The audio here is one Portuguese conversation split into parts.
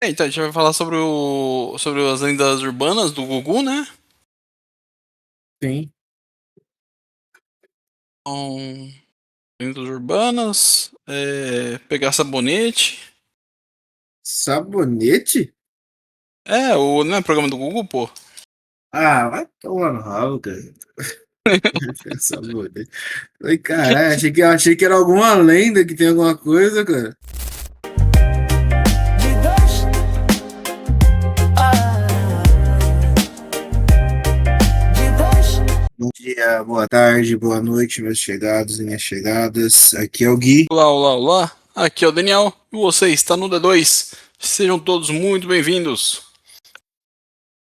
Então a gente vai falar sobre as lendas urbanas do Gugu, né? Sim. Então, lendas urbanas, pegar sabonete. Sabonete? Não é programa do Gugu, pô. Ah, vai tomar no rabo, cara. Sabonete. Ai, caralho, achei que era alguma lenda que tem alguma coisa, cara. De dois, de dois. Bom dia, boa tarde, boa noite, meus chegados e minhas chegadas. Aqui é o Gui. Olá, olá, olá. Aqui é o Daniel e você está no D2. Sejam todos muito bem-vindos.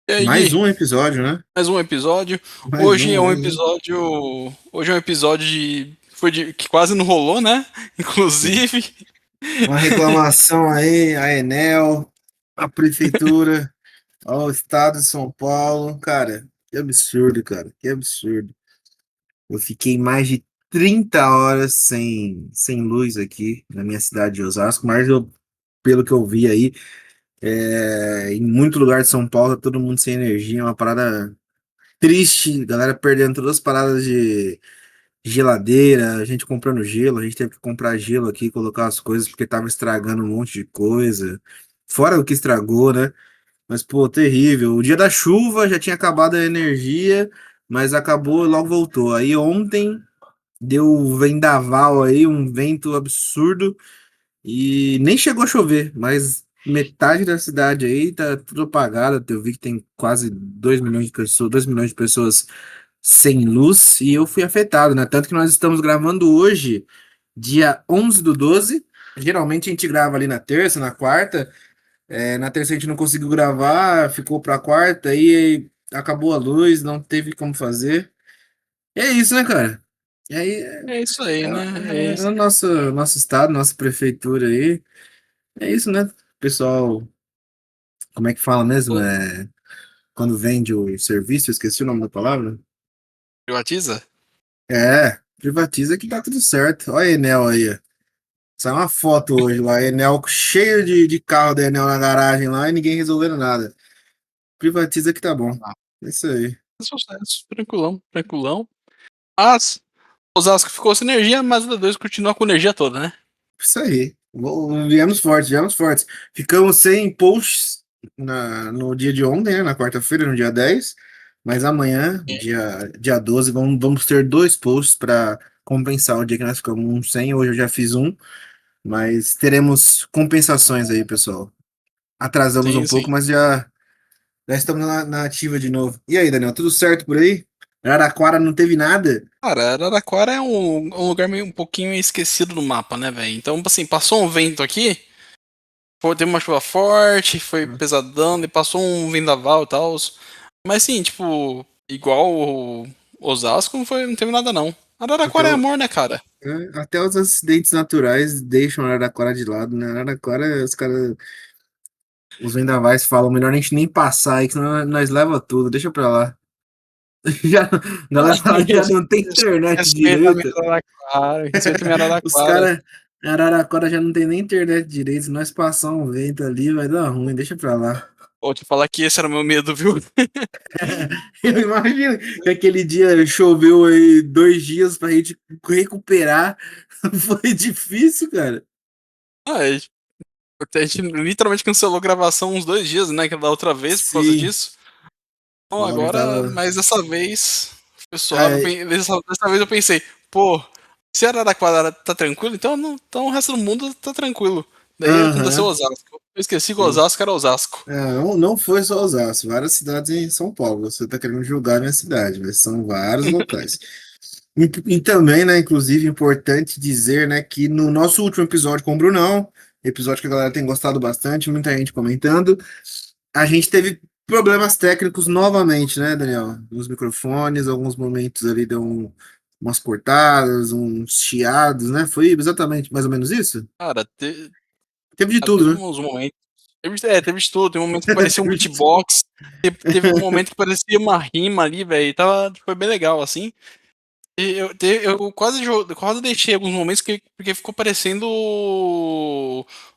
E aí, Mais Gui? um episódio, né? Mais um episódio. Mais Hoje um, é um mais um. episódio. Hoje é um episódio que quase não rolou, né? Inclusive. Uma reclamação aí, a Enel, a prefeitura, ao estado de São Paulo. Cara, que absurdo, cara, que absurdo. Eu fiquei mais de 30 horas sem luz aqui na minha cidade de Osasco, mas pelo que eu vi aí, em muito lugar de São Paulo, tá todo mundo sem energia, é uma parada triste, galera perdendo todas as paradas de geladeira, a gente comprando gelo, a gente teve que comprar gelo aqui, colocar as coisas, porque tava estragando um monte de coisa, fora o que estragou, né? Mas, pô, terrível. O dia da chuva já tinha acabado a energia, mas acabou e logo voltou. Aí ontem deu um vendaval aí, um vento absurdo e nem chegou a chover, mas metade da cidade aí tá tudo apagada. Eu vi que tem quase 2 milhões de pessoas, 2 milhões de pessoas sem luz e eu fui afetado, né? Tanto que nós estamos gravando hoje, dia 11/12. Geralmente a gente grava ali na terça, na quarta. Na terça a gente não conseguiu gravar, ficou pra quarta, aí acabou a luz, não teve como fazer. E é isso, né, cara? E aí É isso aí, né? É é isso. o nosso estado, nossa prefeitura aí. É isso, né? Pessoal, como é que fala mesmo? Quando vende o serviço, eu esqueci o nome da palavra. Privatiza? Privatiza que tá tudo certo. Olha a Enel aí, ó. Saiu uma foto hoje lá, a Enel cheio de carro da Enel na garagem lá e ninguém resolvendo nada. Privatiza que tá bom. Ah, É isso aí. sucesso. Tranquilão, tranquilão. Mas, Osasco ficou sem energia, mas o D2 continua com energia toda, né? Isso aí. Viemos fortes, viemos fortes. Ficamos sem posts no dia de ontem, né, na quarta-feira, no dia 10. Mas amanhã, dia 12, vamos ter dois posts para compensar o dia que nós ficamos sem. Hoje eu já fiz um, mas teremos compensações aí, pessoal. Atrasamos um Sim, sim. pouco, mas já estamos na ativa de novo. E aí, Daniel, tudo certo por aí? Araraquara não teve nada? Cara, Araraquara é um lugar meio um pouquinho esquecido no mapa, né, velho? Então, assim, passou um vento aqui, teve uma chuva forte, foi pesadão, e passou um vendaval e tal. Mas sim, tipo, igual o Osasco, não teve nada não. Até, Araraquara é amor, né, cara? até os acidentes naturais deixam Araraquara de lado, né? Araraquara, os caras, os vendavais falam, melhor a gente nem passar aí, que senão nós leva tudo, deixa pra lá. Já, a Ah, galera lá já não tem internet respeita a minha direito. Araraquara, respeita a minha Os Araraquara. caras, Araraquara já não tem nem internet direito. Se nós passar um vento ali, vai dar ruim, deixa pra lá. Vou te falar que esse era o meu medo, viu? Eu imagino que aquele dia choveu aí 2 dias pra gente recuperar. Foi difícil, cara. Ah, a gente literalmente cancelou a gravação uns 2 dias, né? Que da outra vez por causa Sim, disso. o Então áudio agora, tava. mas dessa vez foi suave. É, Dessa vez eu pensei, pô, se Araraquara tá tranquilo, então, então o resto do mundo tá tranquilo. Daí aconteceu aham, Osasco. Eu esqueci que sim. Osasco era Osasco. Não foi só Osasco, várias cidades em São Paulo. Você está querendo julgar a minha cidade, mas são vários locais. E também, né, inclusive, importante dizer, né, que no nosso último episódio com o Brunão, episódio que a galera tem gostado bastante, muita gente comentando, a gente teve problemas técnicos novamente, né, Daniel? Nos microfones, alguns momentos ali deu umas cortadas, uns chiados, né? Foi exatamente mais ou menos isso? Cara, Teve de teve tudo, né? uns momentos. Teve de tudo. Teve um momento que parecia um beatbox. Teve um momento que parecia uma rima ali, velho. Foi bem legal, assim. Eu quase deixei alguns momentos porque ficou parecendo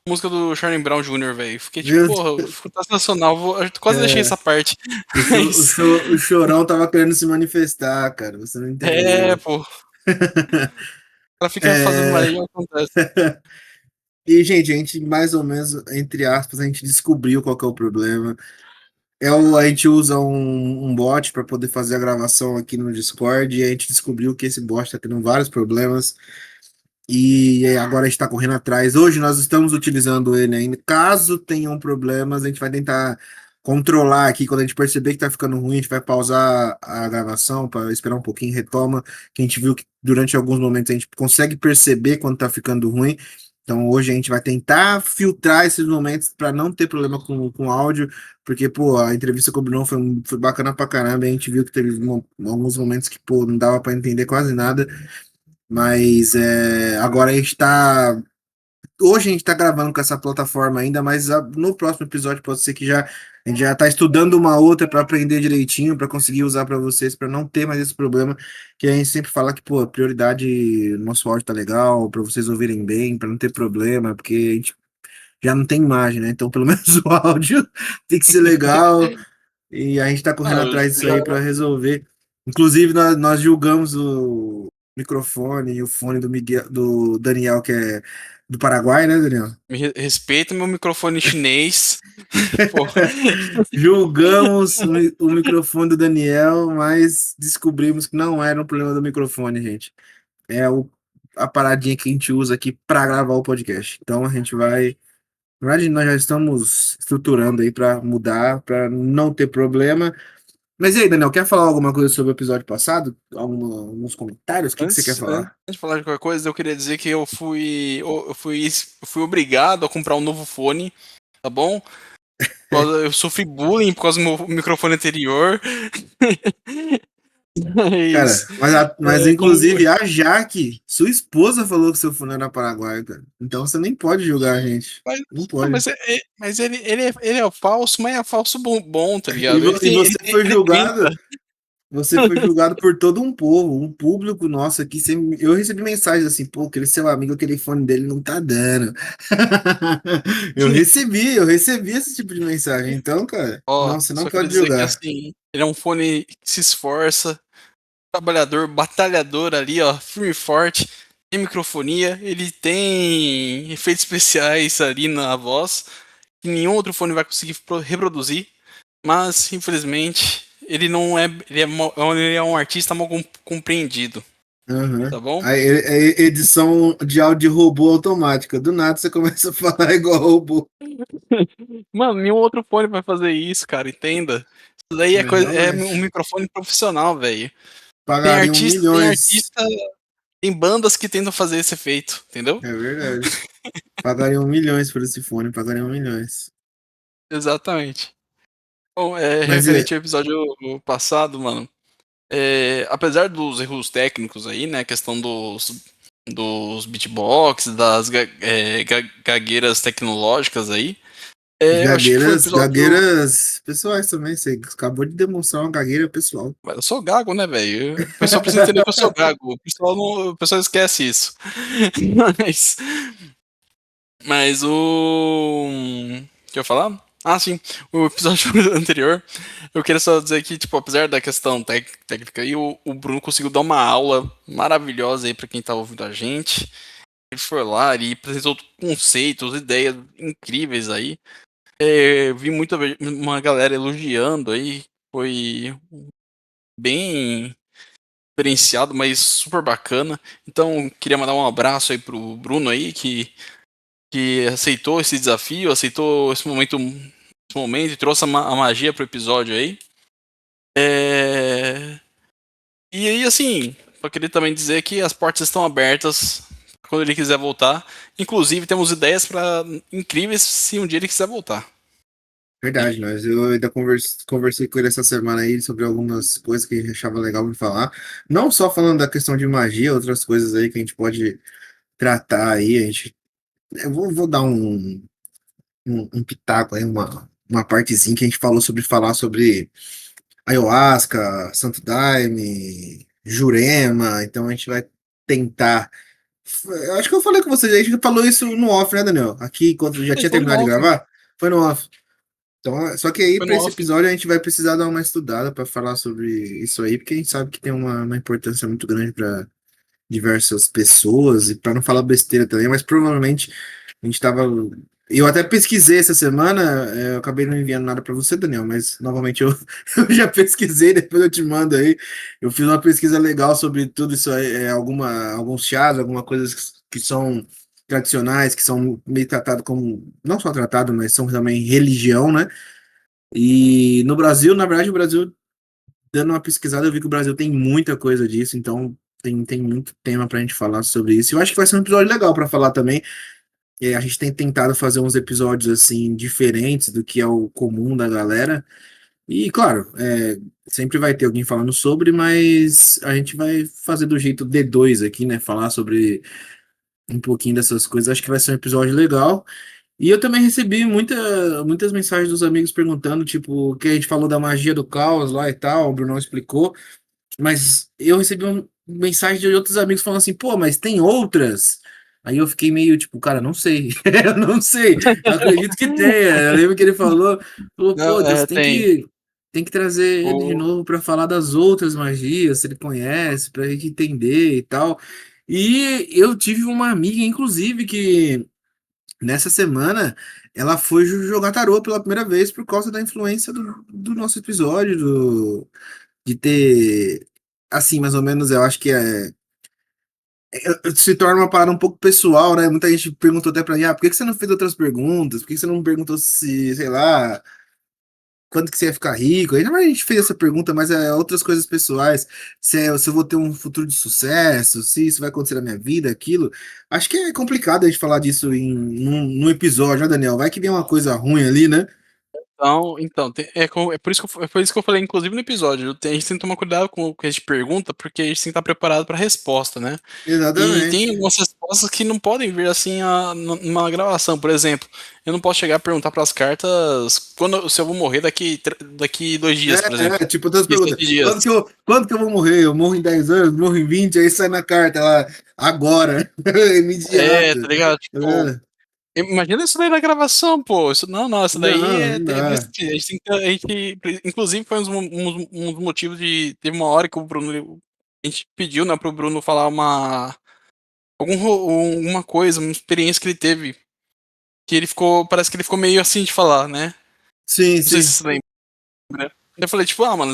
música do Charlie Brown Jr., velho. Fiquei tipo, Viu? porra, ficou sensacional. Eu quase deixei É, essa parte. Mas, o Chorão tava querendo se manifestar, cara. Você não entendeu. pô, ela fica fazendo É, Maria e acontece. e, gente, a gente mais ou menos, entre aspas, a gente descobriu qual que é o problema. A gente usa um bot para poder fazer a gravação aqui no Discord e a gente descobriu que esse bot está tendo vários problemas e agora a gente está correndo atrás. Hoje nós estamos utilizando ele ainda. Caso tenham problemas, a gente vai tentar controlar aqui. Quando a gente perceber que está ficando ruim, a gente vai pausar a gravação para esperar um pouquinho, retoma. Que a gente viu que durante alguns momentos a gente consegue perceber quando está ficando ruim. Então hoje a gente vai tentar filtrar esses momentos para não ter problema com o áudio, porque, pô, a entrevista com o Bruno foi bacana pra caramba. A gente viu que teve alguns momentos que, pô, não dava para entender quase nada. Mas agora a gente tá. Hoje a gente tá gravando com essa plataforma ainda, mas no próximo episódio pode ser que a gente já tá estudando uma outra para aprender direitinho, para conseguir usar para vocês, para não ter mais esse problema. Que a gente sempre fala que, pô, prioridade, nosso áudio tá legal, para vocês ouvirem bem, para não ter problema, porque a gente já não tem imagem, né? Então, pelo menos o áudio tem que ser legal. E a gente está correndo Ah, atrás disso já aí para resolver. Inclusive, nós julgamos o microfone e o fone do Miguel, do Daniel, que é do Paraguai, né, Daniel? respeita meu microfone chinês. Pô, Julgamos o microfone do Daniel, mas descobrimos que não era um problema do microfone, gente. É a paradinha que a gente usa aqui para gravar o podcast. Então a gente vai. Na verdade, nós já estamos estruturando aí para mudar, para não ter problema. Mas e aí, Daniel, quer falar alguma coisa sobre o episódio passado? Alguns comentários? O que você quer antes falar? de falar de qualquer coisa, eu queria dizer que eu fui obrigado a comprar um novo fone, tá bom? Eu sofri bullying por causa do meu microfone anterior. Cara, Mas, mas como. inclusive a Jaque, sua esposa, falou que seu fundo era paraguaio, cara. Então você nem pode julgar a gente. Mas, Não não, pode. mas ele é falso, mas é falso bom, tá E, ligado? Ele e tem, você foi ele julgado, tenta. você foi julgado por todo um povo, um público nosso aqui. Eu recebi mensagens assim, pô, aquele seu amigo, aquele fone dele não tá dando. Eu recebi esse tipo de mensagem. Então, cara, Ó, não, você não só queria pode dizer que julgar. assim, ele é um fone que se esforça, trabalhador, batalhador ali, ó, firme e forte. Tem microfonia, ele tem efeitos especiais ali na voz, que nenhum outro fone vai conseguir reproduzir. Mas, infelizmente, ele não é. Ele é um artista mal compreendido, Aham. tá bom? A edição de áudio robô automática. Do nada você começa a falar igual robô. Mano, nenhum outro fone vai fazer isso, cara, entenda. Isso daí É, é um realmente. microfone profissional, velho. Tem Pagariam artista, tem milhões. artista, tem bandas que tentam fazer esse efeito, entendeu? É verdade. Pagariam milhões por esse fone, pagariam milhões. Exatamente. Bom, Mas referente ao episódio passado, mano, apesar dos erros técnicos aí, né, a questão dos beatbox, das gagueiras tecnológicas aí, eu acho que foi um episódio. gagueiras pessoais também. Você acabou de demonstrar uma gagueira pessoal. Mas eu sou gago, né, velho? O pessoal precisa entender que eu sou gago. O pessoal esquece isso. Mas, mas o. O que eu ia falar? Ah, sim. O episódio anterior, eu queria só dizer que, tipo, apesar da questão técnica aí, o Bruno conseguiu dar uma aula maravilhosa aí pra quem tá ouvindo a gente. Ele foi lá e apresentou conceitos, ideias incríveis aí. Vi uma galera elogiando aí. Foi bem diferenciado, mas super bacana. Então, queria mandar um abraço aí pro Bruno aí, que aceitou esse desafio, aceitou esse momento e trouxe a magia pro episódio aí. É... E aí, assim, só queria também dizer que as portas estão abertas quando ele quiser voltar. Inclusive, temos ideias para incríveis se um dia ele quiser voltar. Verdade, nós. Eu ainda conversei com ele essa semana aí sobre algumas coisas que ele achava legal me falar. Não só falando da questão de magia, outras coisas aí que a gente pode tratar aí. Eu vou dar um pitaco aí, uma partezinha que a gente falou sobre falar sobre ayahuasca, santo daime, Jurema, então a gente vai tentar. Eu acho que eu falei com vocês, a gente falou isso no off, né, Daniel? Aqui, quando já Ele tinha falou no terminado de off, gravar, foi no off. Então, só que aí, foi para no esse off. episódio, a gente vai precisar dar uma estudada para falar sobre isso aí, porque a gente sabe que tem uma importância muito grande para diversas pessoas e para não falar besteira também, mas provavelmente a gente estava. Eu até pesquisei essa semana, eu acabei não enviando nada para você, Daniel, mas novamente eu, eu já pesquisei, depois eu te mando aí. Eu fiz uma pesquisa legal sobre tudo isso aí, alguns chás, algumas coisas que são tradicionais, que são meio tratados como, não só tratado, mas são também religião, né? E no Brasil, na verdade, o Brasil, dando uma pesquisada, eu vi que o Brasil tem muita coisa disso, então tem muito tema pra gente falar sobre isso. Eu acho que vai ser um episódio legal pra falar também. A gente tem tentado fazer uns episódios assim diferentes do que é o comum da galera. E claro, sempre vai ter alguém falando sobre, mas a gente vai fazer do jeito D2 aqui, né? Falar sobre um pouquinho dessas coisas. Acho que vai ser um episódio legal. E eu também recebi muitas mensagens dos amigos perguntando, tipo, que a gente falou da magia do caos lá e tal, o Brunão explicou. Mas eu recebi uma mensagem de outros amigos falando assim, pô, mas tem outras? Aí eu fiquei meio tipo, cara, não sei. Eu não sei. Eu acredito que tenha. Eu lembro que ele falou, pô, Não, você tem. tem que trazer ele de O, novo para falar das outras magias, se ele conhece, pra gente entender e tal. E eu tive uma amiga, inclusive, que nessa semana ela foi jogar tarô pela primeira vez por causa da influência do nosso episódio, de ter, assim, mais ou menos, eu acho que se torna uma parada um pouco pessoal, né? Muita gente perguntou até pra mim, por que que você não fez outras perguntas? Por que que você não perguntou se, sei lá, quando que você ia ficar rico? Aí, na verdade, a gente fez essa pergunta, mas é outras coisas pessoais, se eu vou ter um futuro de sucesso, se isso vai acontecer na minha vida, aquilo. Acho que é complicado a gente falar disso num episódio, né, Daniel? Vai que vem uma coisa ruim ali, né? então é por isso é por isso que eu falei, inclusive no episódio, a gente tem que tomar cuidado com o que a gente pergunta, porque a gente tem que estar preparado para a resposta, né? E tem Exatamente. algumas respostas que não podem vir assim numa gravação. Por exemplo, eu não posso chegar a perguntar para as cartas se eu vou morrer daqui 2 dias, por exemplo. Tipo, outras Daqui perguntas. 7 dias. Quando que eu vou morrer? Eu morro em 10 anos, morro em 20, aí sai na carta lá, agora, É, imediato. tá ligado? Tipo, É, imagina isso daí na gravação, pô. Não, isso daí não, não é dá. a gente tem que, inclusive, foi um dos motivos de. Teve uma hora que o Bruno. A gente pediu, né, pro Bruno falar alguma coisa, uma experiência que ele teve. Que ele ficou. Parece que ele ficou meio assim de falar, né? Sim, Não sei se sim. você lembra. Eu falei, tipo, mano,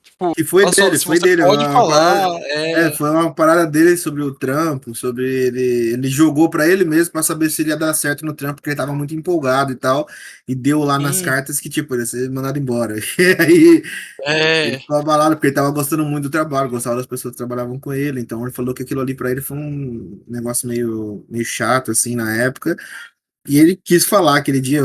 tipo, E olha só, se foi você dele, pode uma falar, parada, foi uma parada dele sobre o trampo, sobre ele jogou pra ele mesmo pra saber se ele ia dar certo no trampo, porque ele tava muito empolgado e tal, e deu lá nas sim, cartas que, tipo, ele ia ser mandado embora. E aí ele é, ficou abalado porque ele tava gostando muito do trabalho, gostava das pessoas que trabalhavam com ele, então ele falou que aquilo ali pra ele foi um negócio meio chato, assim, na época, e ele quis falar aquele dia,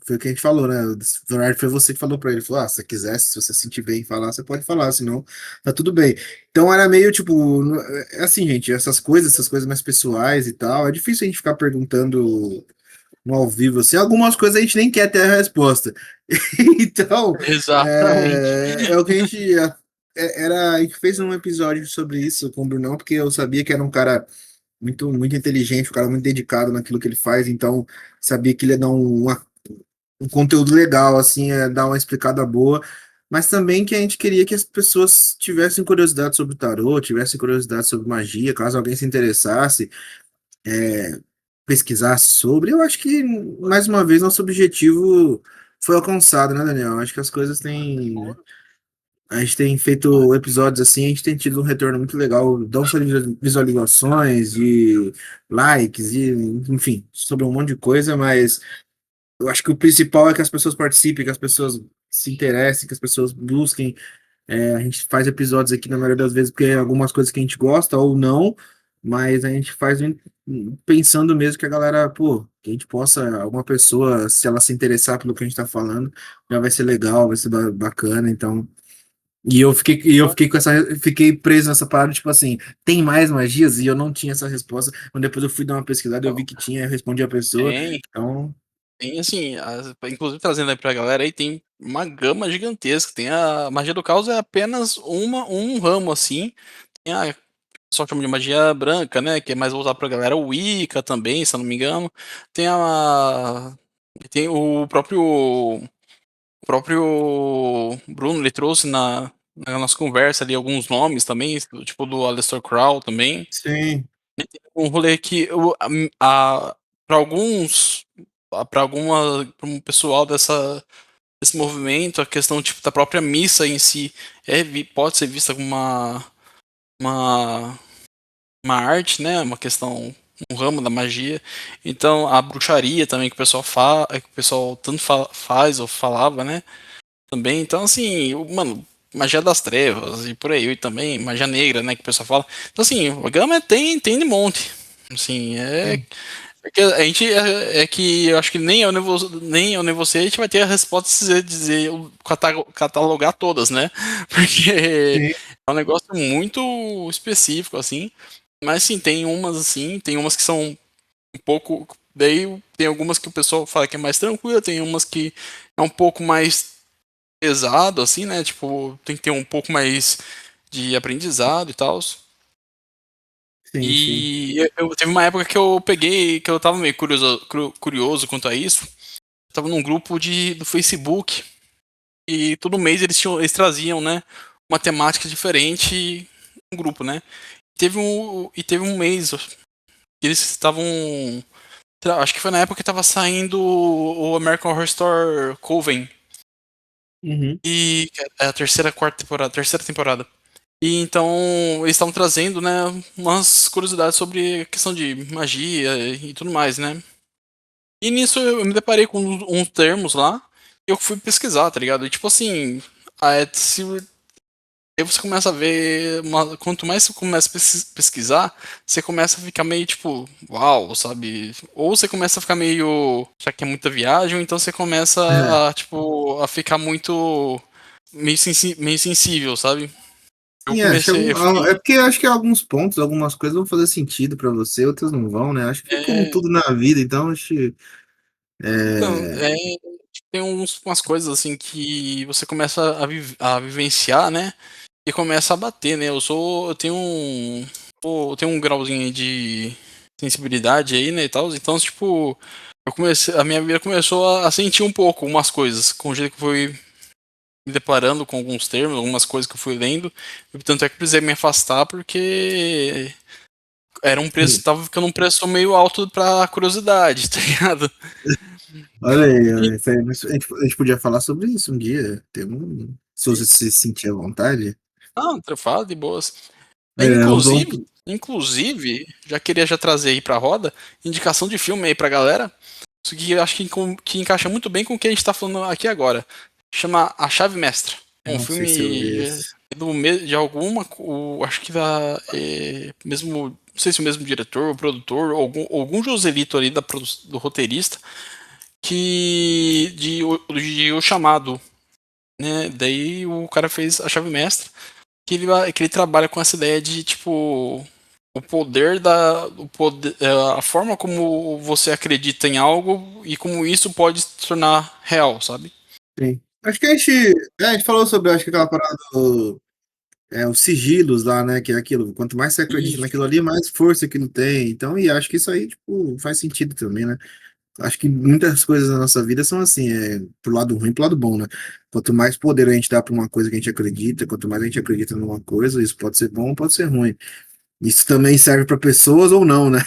foi o que a gente falou, né? Na verdade, foi você que falou pra ele, falou, se você quiser, se você se sentir bem em falar, você pode falar, senão tá tudo bem. Então era meio, tipo, é assim, gente, essas coisas mais pessoais e tal, é difícil a gente ficar perguntando no ao vivo, assim, algumas coisas a gente nem quer ter a resposta. Então, exatamente. é o que a gente a gente fez um episódio sobre isso com o Brunão, porque eu sabia que era um cara muito inteligente, um cara muito dedicado naquilo que ele faz, então sabia que ele ia dar um conteúdo legal, assim, dar uma explicada boa, mas também que a gente queria que as pessoas tivessem curiosidade sobre o tarô, tivessem curiosidade sobre magia, caso alguém se interessasse, pesquisasse sobre. Eu acho que, mais uma vez, nosso objetivo foi alcançado, né, Daniel? Acho que as coisas têm. A gente tem feito episódios assim, a gente tem tido um retorno muito legal, não só de visualizações, de likes, e, enfim, sobre um monte de coisa, mas eu acho que o principal é que as pessoas participem, que as pessoas se interessem, que as pessoas busquem. A gente faz episódios aqui na maioria das vezes porque é algumas coisas que a gente gosta ou não, mas a gente faz pensando mesmo que a galera, pô, que a gente possa, alguma pessoa, se ela se interessar pelo que a gente tá falando, já vai ser legal, vai ser bacana, então. E eu fiquei fiquei preso nessa parada, tipo assim, tem mais magias? E eu não tinha essa resposta. Quando depois eu fui dar uma pesquisada, eu vi que tinha, eu respondi a pessoa. Tem, Então, tem assim, inclusive trazendo aí pra galera aí, tem uma gama gigantesca. Tem a magia do caos é apenas um ramo assim. Tem a só chama de magia branca, né? Que é mais voltado pra galera Wicca também, se eu não me engano. Tem a. Tem o próprio Bruno, ele trouxe na nossa conversa ali alguns nomes também, tipo do Aleister Crowley também. Sim, Um rolê que para alguns, para um pessoal desse movimento, a questão tipo da própria missa em si pode ser vista como uma, uma arte, né? Uma questão, um ramo da magia. Então a bruxaria também que o pessoal que o pessoal tanto faz ou falava, né? Também. Então assim, mano, magia das trevas e por aí e também magia negra, né? Que o pessoal fala. Então assim, o gama tem de monte. Assim, sim, é que a gente é que eu acho que nem eu nem você a gente vai ter a resposta de dizer catalogar todas, né? Porque sim, é um negócio muito específico assim. Mas sim, tem umas assim, tem umas que são um pouco. Daí tem algumas que o pessoal fala que é mais tranquila, tem umas que é um pouco mais pesado, assim, né? Tipo, tem que ter um pouco mais de aprendizado e tal. sim, sim. E teve uma época que eu peguei, que eu tava meio curioso quanto a isso. Eu tava num grupo do Facebook e todo mês eles traziam, né, uma temática diferente no grupo, né? Teve um mês que eles estavam, acho que foi na época que tava saindo o American Horror Story Coven Uhum. e que é a terceira temporada. E então eles estavam trazendo, né, umas curiosidades sobre a questão de magia e tudo mais, né? E nisso eu me deparei com uns termos lá e eu fui pesquisar, tá ligado? E tipo assim, se aí você começa a ver, quanto mais você começa a pesquisar, você começa a ficar meio tipo, uau, sabe? Ou você começa a ficar meio, já que é muita viagem, ou então você É. começa a, tipo, a ficar muito, meio sensível, sabe? Eu Sim, é, comecei, eu é fui, porque eu acho que alguns pontos, algumas coisas vão fazer sentido pra você, outras não vão, né? Acho que é como é, tudo na vida, então acho que então, é, tem umas coisas assim que você começa a vivenciar, né? E começa a bater, né? Eu tenho um grauzinho aí de sensibilidade aí, né, e tal. Então, tipo, a minha vida começou a sentir um pouco umas coisas, com o jeito que eu fui me deparando com alguns termos, algumas coisas que eu fui lendo. E, tanto é que eu precisei me afastar porque tava ficando um preço meio alto pra curiosidade, tá ligado? olha aí, E, isso aí, a gente podia falar sobre isso um dia. Se você se sentir à vontade. não, eu falo de boas. É, vamos. Inclusive, já trazer aí pra roda, indicação de filme aí pra galera. Isso que eu acho que encaixa muito bem com o que a gente tá falando aqui agora. Chama A Chave Mestra. É um Não sei se eu vi filme esse. de alguma. Acho que da. Mesmo. Não sei se o mesmo diretor ou produtor, ou algum Joselito ali do roteirista, de O Chamado. Né? Daí o cara fez A Chave Mestra que ele trabalha com essa ideia de tipo a forma como você acredita em algo e como isso pode se tornar real, sabe? Sim. Acho que a gente falou sobre, acho que aquela parada os sigilos lá, né? Que é aquilo. Quanto mais você acredita Isso. naquilo ali, mais força aquilo tem. Então, e acho que isso aí, tipo, faz sentido também, né? Acho que muitas coisas na nossa vida são assim, pro lado ruim e pro lado bom, né? Quanto mais poder a gente dá pra uma coisa que a gente acredita, quanto mais a gente acredita numa coisa, isso pode ser bom ou pode ser ruim. Isso também serve para pessoas ou não, né?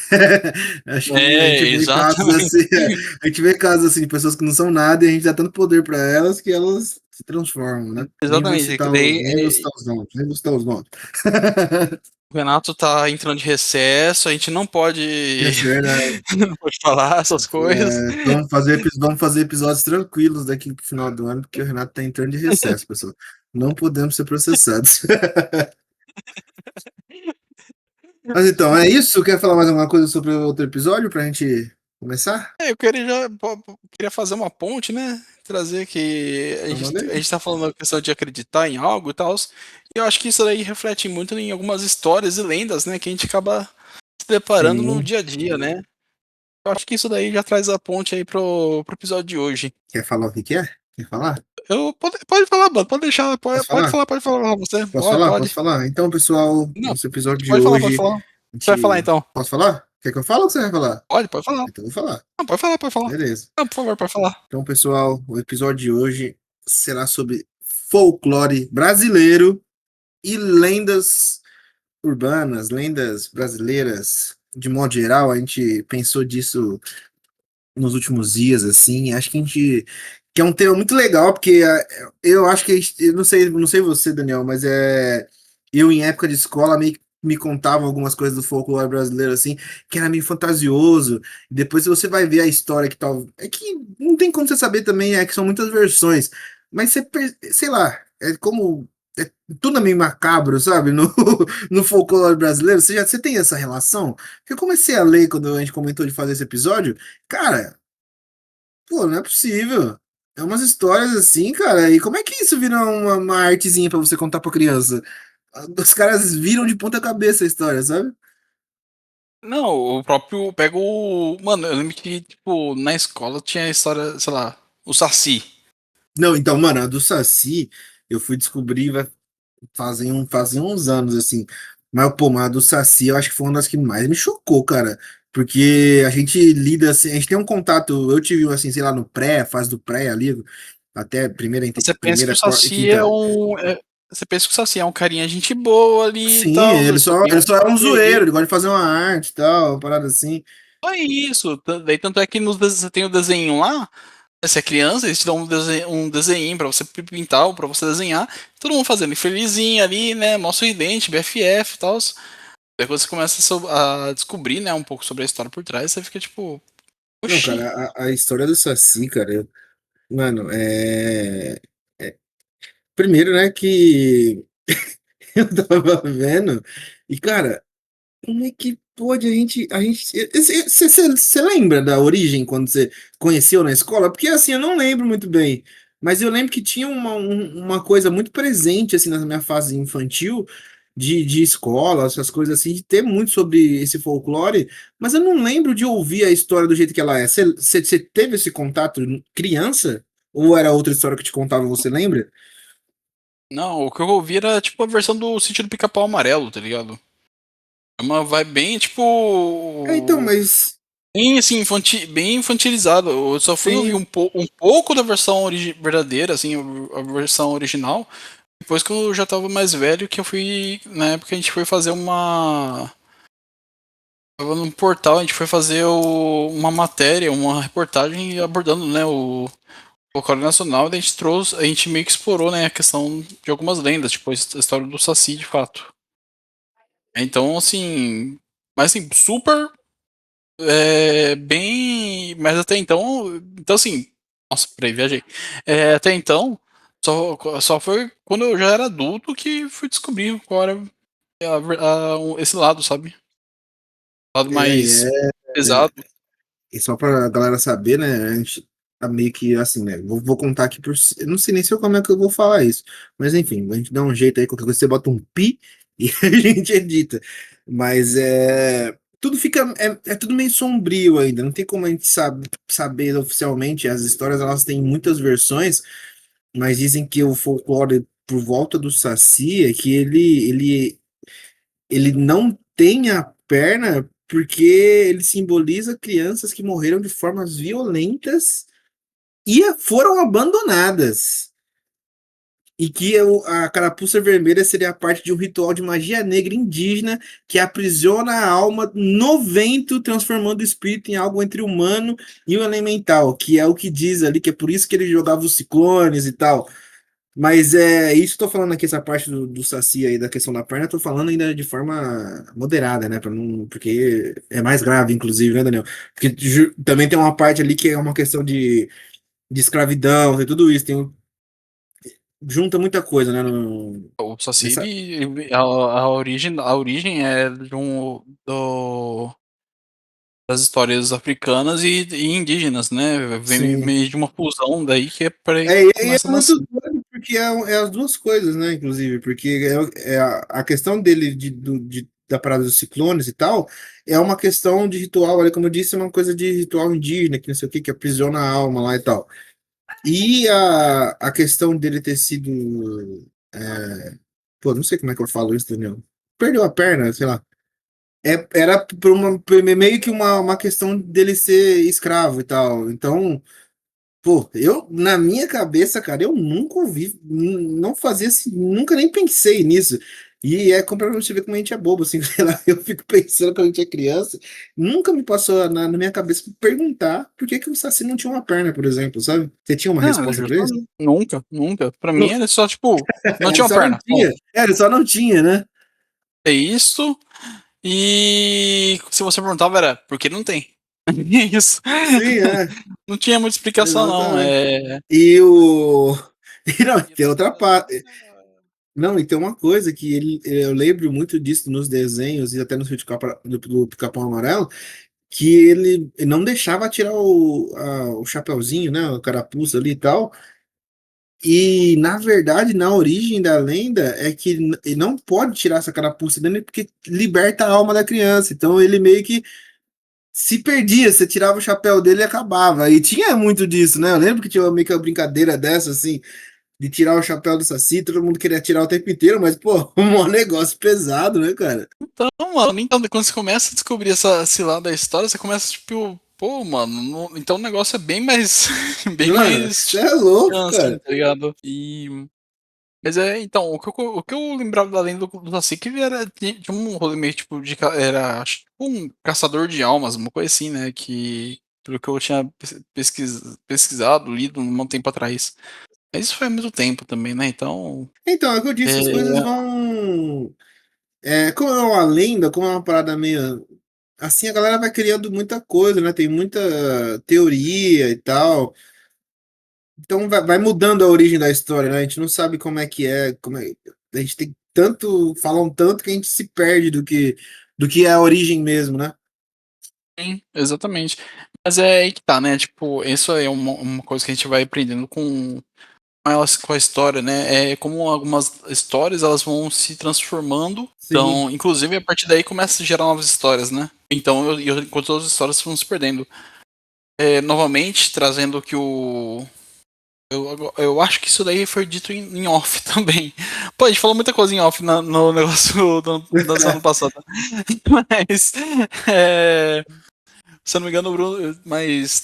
Acho que a gente vê casos Exatamente. assim, a gente vê casos assim de pessoas que não são nada e a gente dá tanto poder para elas que elas se transformam, né? Exatamente. Que daí Nem vou citar os nomes, nem vou citar os nomes. o Renato tá entrando de recesso, a gente não pode, Isso é verdade. não pode falar essas coisas. Vamos fazer episódios tranquilos daqui pro final do ano, porque o Renato tá entrando de recesso, pessoal. Não podemos ser processados. Mas então, é isso? Quer falar mais alguma coisa sobre o outro episódio pra gente começar? Eu queria fazer uma ponte, né? Trazer que a Então, manda gente, a aí. gente tá falando da questão de acreditar em algo e tal. E eu acho que isso aí reflete muito em algumas histórias e lendas, né? Que a gente acaba se deparando no Sim. dia a dia, né? Eu acho que isso daí já traz a ponte aí pro episódio de hoje. Quer falar o que que é? Quer falar? Pode falar, mano. Pode deixar. Posso falar? Pode falar você. Posso Pode, falar? Posso pode. falar? Então, pessoal, Não, nosso episódio de pode falar, pode hoje, falar. a Você vai falar gente... então. Posso falar? Quer que eu fale ou você vai falar? Pode falar. Então eu vou falar. Não, pode falar, pode falar. Beleza. Não, por favor, pode falar. Então, pessoal, o episódio de hoje será sobre folclore brasileiro e lendas urbanas, lendas brasileiras. De modo geral, a gente pensou disso nos últimos dias, assim. Acho que a gente. Que é um tema muito legal, porque eu acho que eu não sei você, Daniel, mas eu em época de escola meio que me contavam algumas coisas do folclore brasileiro, assim, que era meio fantasioso. Depois você vai ver a história que tal. É que não tem como você saber também, é que são muitas versões. Mas sei lá, é como. É tudo é meio macabro, sabe? No, no folclore brasileiro. Você tem essa relação? Porque eu comecei a ler quando a gente comentou de fazer esse episódio. Cara, pô, não é possível. É umas histórias assim, cara. E como é que isso vira uma artezinha pra você contar pra criança? Os caras viram de ponta cabeça a história, sabe? Não, o próprio. Pega o. Mano, eu lembro que, tipo, na escola tinha a história, sei lá, o Saci. Não, então, mano, a do Saci, eu fui descobrir fazem uns anos, assim. Mas, pô, mas a do Saci, eu acho que foi uma das que mais me chocou, cara. Porque a gente lida assim, a gente tem um contato, eu tive, assim, sei lá, no pré, fase do pré ali, até Você pensa que primeira, o quarta, Saci é quinta. um. Você pensa que o Saci é um carinha gente boa ali e Sim, tal, não sei o quê. ele só é um zoeiro, ele gosta de fazer uma arte e tal, uma parada assim. Só isso. Daí tanto é que você tem o desenho lá. Se é criança, eles te dão um desenho pra você pintar ou pra você desenhar. Todo mundo fazendo felizinho ali, né? Mó sorridente, BFF e tal. Daí quando você começa a descobrir, né, um pouco sobre a história por trás, você fica tipo, Não, oxi. cara, a história do Saci, cara, mano, primeiro, né, que eu tava vendo, e, cara, como é que pode a gente. Você lembra da origem quando você conheceu na escola? Porque assim, eu não lembro muito bem, mas eu lembro que tinha uma coisa muito presente assim na minha fase infantil de escola, essas coisas assim, de ter muito sobre esse folclore, mas eu não lembro de ouvir a história do jeito que ela é. Você teve esse contato criança? Ou era outra história que te contavam, você lembra? Não, o que eu ouvi era tipo a versão do Sítio do Pica-Pau Amarelo, tá ligado? É uma vibe bem, Então, tipo. mas Bem assim, bem infantilizado. Eu só fui ouvir sim. um pouco da versão verdadeira, assim, a versão original. Depois que eu já tava mais velho, que eu fui. Na época a gente foi fazer uma. Tava num portal, a gente foi fazer uma matéria, uma reportagem abordando, né, o folclore nacional, e a gente trouxe, a gente meio que explorou, né, a questão de algumas lendas, tipo a história do Saci, de fato. Então, assim, mas assim, super bem, mas até então assim, nossa, peraí, viajei. Até então, só foi quando eu já era adulto que fui descobrir qual era esse lado, sabe? Lado É, mais é, pesado. E só pra galera saber, né? A gente tá meio que assim, né? Vou contar aqui eu não sei nem se eu como é que eu vou falar isso. Mas enfim, a gente dá um jeito aí, qualquer coisa você bota um pi e a gente edita. Mas tudo fica. É tudo meio sombrio ainda. Não tem como a gente saber oficialmente. As histórias elas têm muitas versões, mas dizem que o folclore por volta do Saci é que ele não tem a perna porque ele simboliza crianças que morreram de formas violentas e foram abandonadas. E que a carapuça vermelha seria a parte de um ritual de magia negra indígena que aprisiona a alma no vento, transformando o espírito em algo entre o humano e o elemental, que é o que diz ali, que é por isso que ele jogava os ciclones e tal. Mas isso que eu tô falando aqui, essa parte do Saci aí, da questão da perna, eu tô falando ainda de forma moderada, né? Pra não, porque é mais grave, inclusive, né, Daniel? Porque também tem uma parte ali que é uma questão de escravidão, tem tudo isso, junta muita coisa, né? O Saci, Nessa, a origem é das histórias africanas e indígenas, né? Vem sim. meio de uma fusão daí que é para E é começa a muito nascer. doido porque é as duas coisas, né? Inclusive, porque a questão dele da parada dos ciclones e tal é uma questão de ritual, ali, como eu disse, é uma coisa de ritual indígena, que não sei o que aprisiona a alma lá e tal. E a questão dele ter sido. Pô, não sei como é que eu falo isso, Daniel. Perdeu a perna, sei lá. Era por meio que uma questão dele ser escravo e tal. Então, pô, na minha cabeça, cara, eu nunca ouvi, não fazia assim, nunca nem pensei nisso. E é como pra você ver como a gente é bobo, assim, sei lá, eu fico pensando quando a gente é criança, nunca me passou na minha cabeça perguntar por que que o Saci não tinha uma perna, por exemplo, sabe? Você tinha uma Não, resposta pra isso? justamente. Nunca, nunca. Pra mim Não, era só, tipo, não ele tinha uma só não perna. Ponto. tinha, ele só não tinha, né? É isso. E se você perguntava era, por que não tem? É isso. Sim, é, Não tinha muita explicação, não. exatamente. É. E o. E não, E tem das, outra das parte. músicas. Não, e tem uma coisa que eu lembro muito disso nos desenhos e até no filme do Pica-Pau Amarelo, que ele não deixava tirar o chapeuzinho, né, o carapuça ali e tal. E, na verdade, na origem da lenda é que ele não pode tirar essa carapuça dele porque liberta a alma da criança. Então ele meio que se perdia, você tirava o chapéu dele e acabava. E tinha muito disso, né? Eu lembro que tinha meio que uma brincadeira dessa, assim, de tirar o chapéu do Saci, todo mundo queria tirar o tempo inteiro, mas, pô, um negócio pesado, né, cara? Então, mano, então, quando você começa a descobrir esse lado da história, você começa, tipo, pô, mano, então o negócio é bem mais. Bem Mano, mais. você é louco, Assim, cara. tá ligado? Mas então, o que eu lembrava da lenda do Saci que ele era de um rolê meio tipo era acho, tipo um caçador de almas, uma coisa assim, né? Que pelo que eu tinha pesquisado, lido um tempo atrás. Mas isso foi há muito tempo também, né? Então. Então, é o que eu disse, as coisas É, vão. Como é uma lenda, como é uma parada meio. Assim, a galera vai criando muita coisa, né? Tem muita teoria e tal. Então vai mudando a origem da história, né? A gente não sabe como é que é, a gente tem tanto, falam tanto que a gente se perde do que é a origem mesmo, né? sim, exatamente. Mas é aí que tá, né? Tipo, isso é uma coisa que a gente vai aprendendo com a história, né? É como algumas histórias elas vão se transformando. Sim, Então, inclusive, a partir daí começa a gerar novas histórias, né? Então, enquanto as histórias vão se perdendo. Novamente, trazendo que o. Eu acho que isso daí foi dito em off também. Pô, a gente falou muita coisa em off no negócio da semana passada. Mas, é, se eu não me engano, o Bruno, mas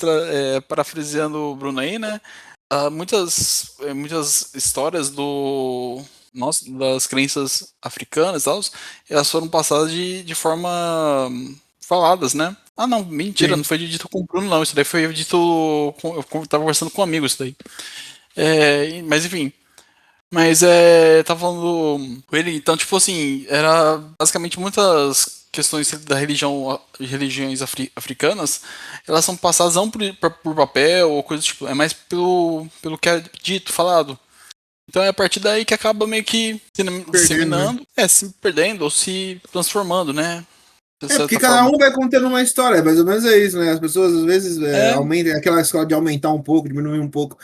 parafraseando o Bruno aí, né? Muitas histórias das crenças africanas e tal, elas foram passadas de forma faladas, né? Ah, não, mentira, não sim. foi dito com o Bruno, não. Isso daí foi dito. Eu tava conversando com um amigo, isso daí. Mas enfim. Mas tava falando com ele, então, tipo assim, era basicamente muitas questões da religiões africanas, elas são passadas não por papel ou coisa tipo, é mais pelo que é dito, falado. Então é a partir daí que acaba meio que se Perdendo, né? disseminando, se perdendo ou se transformando, né? De Porque certa cada forma. um vai contando uma história, mais ou menos é isso, né? As pessoas às vezes É, aumentam aquela escola de aumentar um pouco, diminuir um pouco.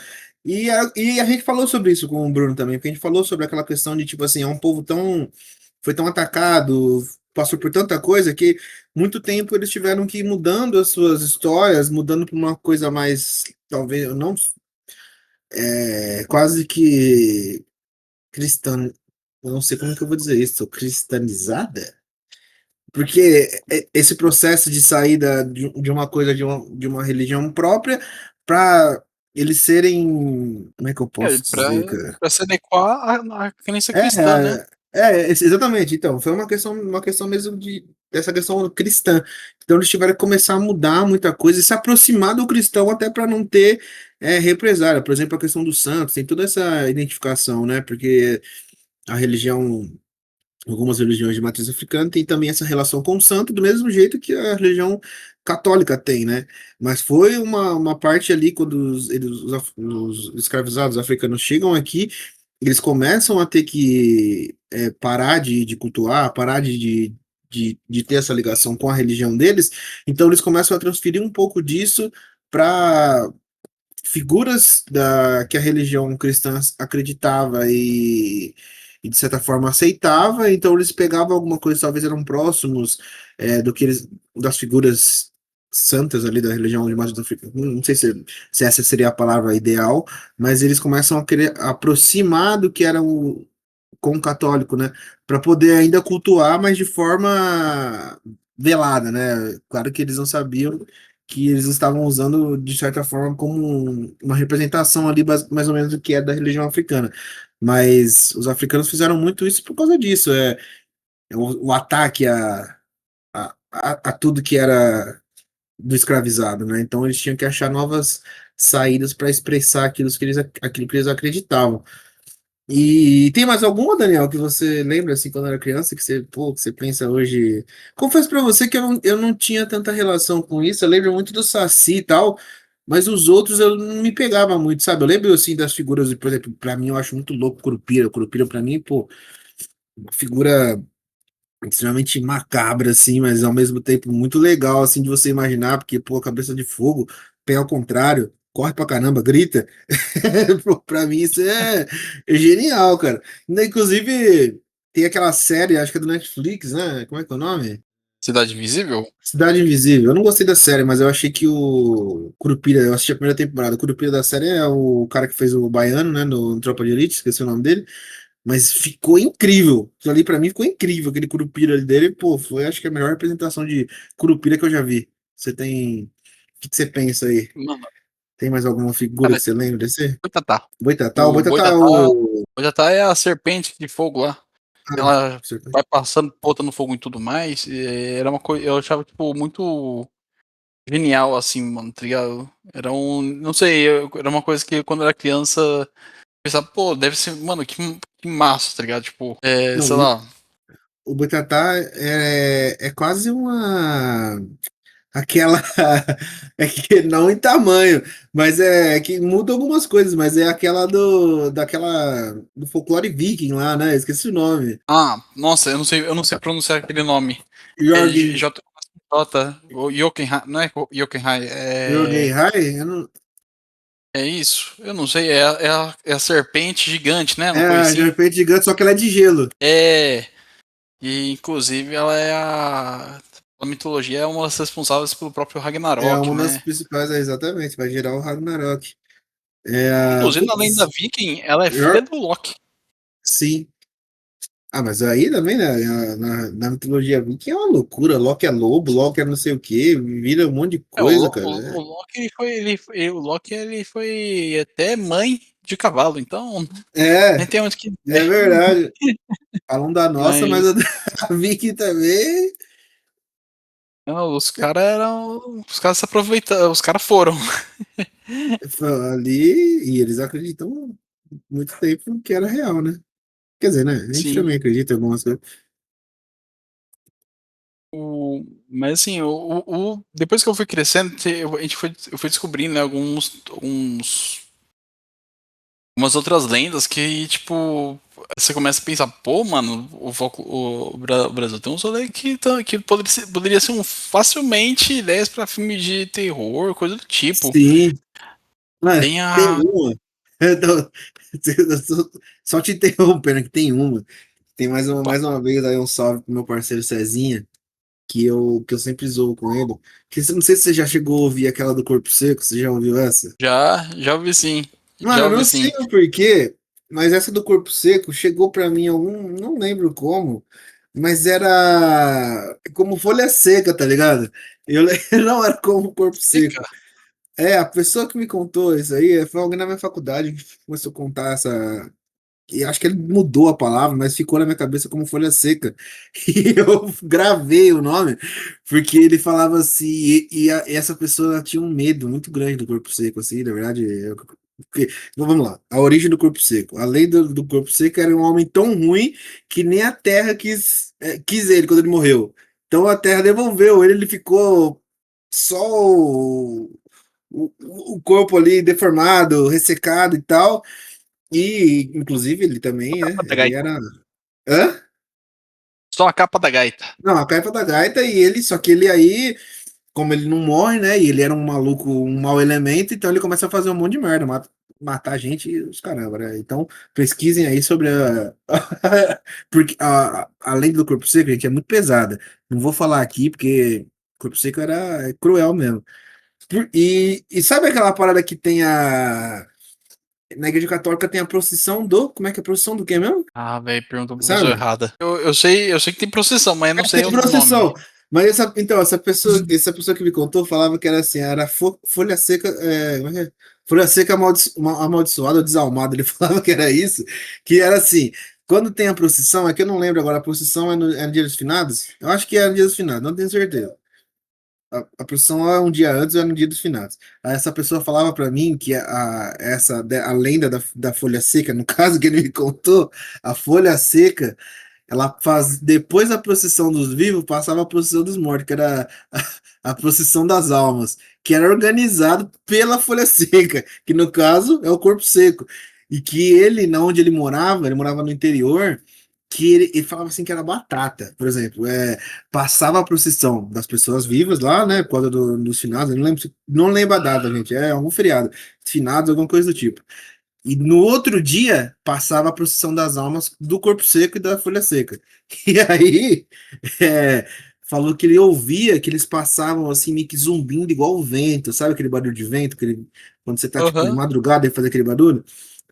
E a gente falou sobre isso com o Bruno também, porque a gente falou sobre aquela questão de, tipo assim, é um povo foi tão atacado, passou por tanta coisa que muito tempo eles tiveram que ir mudando as suas histórias, mudando para uma coisa mais, talvez, não, quase que cristã, eu não sei como que eu vou dizer isso, cristianizada? Porque esse processo de saída de uma coisa de uma religião própria para eles serem. Como é que eu posso pra, dizer, cara? pra se adequar à crença É, cristã, né? exatamente. Então, foi uma questão mesmo dessa questão cristã. Então, eles tiveram que começar a mudar muita coisa e se aproximar do cristão até para não ter represália. Por exemplo, a questão dos santos, tem toda essa identificação, né? Porque a religião. Algumas religiões de matriz africana têm também essa relação com o santo, do mesmo jeito que a religião católica tem, né? Mas foi uma parte ali, quando os escravizados africanos chegam aqui, eles começam a ter que parar de cultuar, parar de ter essa ligação com a religião deles, então eles começam a transferir um pouco disso para figuras que a religião cristã acreditava e de certa forma aceitava, então eles pegavam alguma coisa, talvez eram próximos das figuras santas ali da religião de matriz africana. Não sei se essa seria a palavra ideal, mas eles começam a querer aproximar do que era o com o católico, né? Para poder ainda cultuar, mas de forma velada, né? Claro que eles não sabiam que eles estavam usando de certa forma como uma representação ali mais ou menos do que é da religião africana. Mas os africanos fizeram muito isso por causa disso, o ataque a tudo que era do escravizado, né? Então eles tinham que achar novas saídas para expressar aquilo que eles acreditavam. E tem mais alguma, Daniel, que você lembra assim quando era criança, que você, pô, que você pensa hoje? Confesso pra você que eu não tinha tanta relação com isso. Eu lembro muito do Saci e tal, mas os outros eu não me pegava muito, sabe? Eu lembro assim das figuras, por exemplo, pra mim eu acho muito louco Curupira. Curupira pra mim, pô, uma figura extremamente macabra assim, mas ao mesmo tempo muito legal assim de você imaginar, porque pô, cabeça de fogo, pé ao contrário, corre pra caramba, grita. Pô, pra mim isso é genial, cara. Inclusive, tem aquela série, acho que é do Netflix, né? Como é que é o nome? Cidade Invisível? Cidade Invisível. Eu não gostei da série, mas eu achei que o Curupira, eu assisti a primeira temporada. O Curupira da série é o cara que fez o Baiano, né? No Tropa de Elite, esqueci o nome dele. Mas ficou incrível. Aquilo ali pra mim ficou incrível. Aquele Curupira ali dele, pô, foi acho que a melhor representação de Curupira que eu já vi. Você tem. O que que você pensa aí? Mano, Tem mais alguma figura cara, que você lembra desse? Boitatá. Boitatá? O O Boitatá é Boitatá, o. Boitatá é a serpente de fogo lá. Ah, Ela certo. vai passando, botando fogo em tudo mais. E era uma coisa, eu achava, tipo, muito genial, assim, mano, tá ligado? Era um, não sei, era uma coisa que quando eu era criança, eu pensava, pô, deve ser, mano, que massa, tá ligado? Tipo, Não, sei lá. o Boitatá é quase uma. Aquela. É que não em tamanho, mas é que muda algumas coisas, mas é aquela do folclore viking lá, né? Esqueci o nome. Ah, nossa, eu não sei pronunciar aquele nome. É Jorgen, J, o Jokenhai, não é Jokenhai, Jorgenhai? Eu não- é isso. Eu não sei, é a serpente gigante, né? Uma É coisa a assim. serpente gigante, só que ela é de gelo. É. E inclusive ela é a mitologia é uma das responsáveis pelo próprio É Ragnarok, uma das né? principais, exatamente, vai gerar o Ragnarok. É a. Inclusive na lenda Putz, Viking, ela é filha Jor- do Loki. sim. Ah, mas aí também, né, na mitologia viking é uma loucura. Loki é lobo, Loki é não sei o quê, vira um monte de É, coisa, cara. O Loki o Loki ele foi até mãe de cavalo, então nem É, tem onde que é dizer. verdade. Falam da nossa, mas a Mas da Vicky também. não, os caras se aproveitaram, os caras foram. Ali, e eles acreditam muito tempo que era real, né? Quer dizer, né? A gente Sim. também acredita em algumas coisas. Mas assim, depois que eu fui crescendo, eu fui descobrindo, né, umas outras lendas que, tipo, você começa a pensar, pô, mano, o Brasil tem um rolê que poderia ser facilmente ideias pra filme de terror, coisa do tipo. Sim, mas Tem tem a. uma. Eu tô- Só te interrompendo que tem uma. Tem Opa, mais uma vez aí um salve pro meu parceiro Cezinha, que eu sempre zoo com ele. Não sei se você já chegou a ouvir aquela do Corpo Seco, você já ouviu essa? já ouvi sim. Já Mano, eu ouvi não sei sim. o porquê, mas essa do Corpo Seco chegou pra mim algum, não lembro como, mas era como folha seca, tá ligado? Não era como Corpo Fica. Seco. É, a pessoa que me contou isso aí foi alguém na minha faculdade que começou a contar essa. E acho que ele mudou a palavra, mas ficou na minha cabeça como folha seca. E eu gravei o nome, porque ele falava assim, e essa pessoa tinha um medo muito grande do corpo seco, assim, na verdade. Então, vamos lá, a origem do corpo seco. A lei do corpo seco era um homem tão ruim que nem a terra quis ele quando ele morreu. Então a terra devolveu ele ficou só o corpo ali deformado, ressecado e tal. E, inclusive, ele também, Capa da ele gaita. era. Hã? Só a capa da gaita. Não, a caipa da gaita, e ele, só que ele aí, como ele não morre, né? E ele era um maluco, um mau elemento, então ele começa a fazer um monte de merda, matar gente e os caramba, né? Então, pesquisem aí sobre a. Porque além do corpo seco, gente, é muito pesada. Não vou falar aqui, porque Corpo seco era cruel mesmo. E sabe aquela parada que tem a. Na igreja católica tem a procissão do. Como é que é a procissão do quê mesmo? Ah, velho, perguntou pra pessoa Sabe? errada. Eu sei que tem procissão, mas eu não sei Tem o nome. procissão. Mas então, essa pessoa que me contou falava que era assim, era folha seca, como é que é? Folha seca amaldiçoada ou desalmada. Ele falava que era isso, que era assim, quando tem a procissão, é que eu não lembro agora, a procissão é no Dia dos Finados? Eu acho que é no Dia dos Finados, não tenho certeza. A procissão é um dia antes ou é no Dia dos Finados. Aí essa pessoa falava para mim que a lenda da folha seca, no caso que ele me contou, a folha seca ela faz, depois da procissão dos vivos, passava a procissão dos mortos, que era a procissão das almas, que era organizado pela Folha Seca, que no caso é o Corpo Seco. E que ele, na onde ele morava no interior, que ele falava assim que era batata, por exemplo, passava a procissão das pessoas vivas lá, né, por causa dos finados, eu não lembro a data, gente, é algum feriado, finados, alguma coisa do tipo. E no outro dia passava a procissão das almas do corpo seco e da folha seca. E aí é, falou que ele ouvia que eles passavam assim, meio que zumbindo igual o vento, sabe aquele barulho de vento, quando você tá tipo de Aham. madrugada e faz aquele barulho?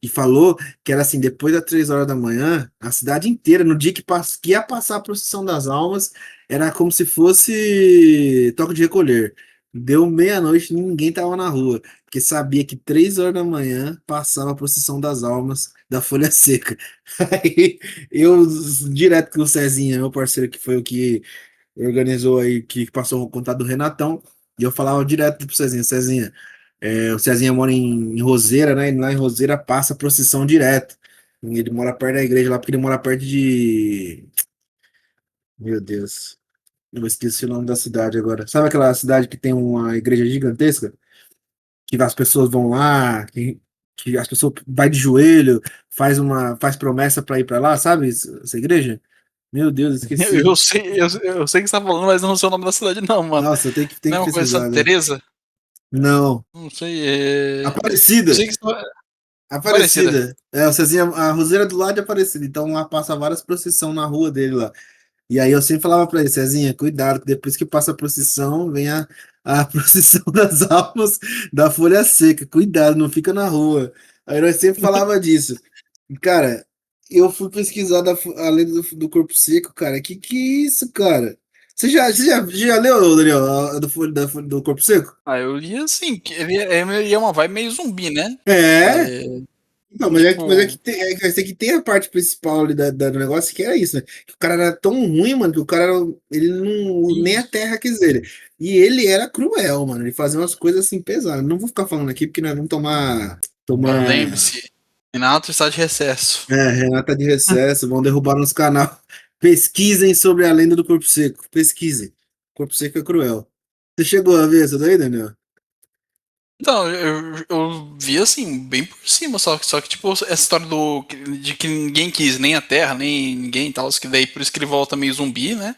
E falou que era assim, depois das 3 horas da manhã, a cidade inteira, no dia que ia passar a procissão das almas, era como se fosse toque de recolher. Deu meia-noite, ninguém tava na rua porque sabia que 3 horas da manhã passava a procissão das almas da folha seca. Aí eu, direto com o Cezinha, meu parceiro, que foi o que organizou aí, que passou o contato do Renatão, e eu falava direto pro Cezinha, Cezinha, o Cezinha mora em Roseira, né? E lá em Roseira passa a procissão direto. E ele mora perto da igreja lá, porque ele mora perto de. Meu Deus, eu esqueci o nome da cidade agora. Sabe aquela cidade que tem uma igreja gigantesca? Que as pessoas vão lá, que as pessoas vai de joelho, faz promessa para ir para lá, sabe? Essa igreja? Meu Deus, esqueci. Eu sei que você tá falando, mas não sei o nome da cidade, não, mano. Nossa, eu tenho Não é que uma coisa pesquisar, Santa né? Teresa? Não. Não sei, é. Eu Aparecida. sei que é parecida. Aparecida. O Cezinha, a Roseira do lado de Aparecida. Então lá passa várias procissões na rua dele lá. E aí eu sempre falava pra ele, Cezinha, cuidado, que depois que passa a procissão, vem a procissão das almas da folha seca. Cuidado, não fica na rua. Aí nós sempre falava disso. E, cara, eu fui pesquisar a lenda do corpo seco, cara. Que é isso, cara? Você já leu, Daniel, do corpo seco? Ah, eu li assim, que ele é uma vibe meio zumbi, né? É. É, Não, mas é tipo, que tem, que tem a parte principal ali do negócio que era isso, né? Que o cara era tão ruim, mano, que o cara, ele não, nem a isso. terra quis ele. E ele era cruel, mano. Ele fazia umas coisas assim pesadas. Não vou ficar falando aqui porque nós vamos tomar, Lembre-se, Renato está de recesso. Renata de recesso, vão derrubar nos canal. Pesquisem sobre a lenda do corpo seco. Pesquisem. Corpo seco é cruel. Você chegou a ver essa daí, Daniel? Então, eu vi assim, bem por cima, só que tipo, essa história de que ninguém quis, nem a Terra, nem ninguém e tal, que daí por isso que ele volta meio zumbi, né?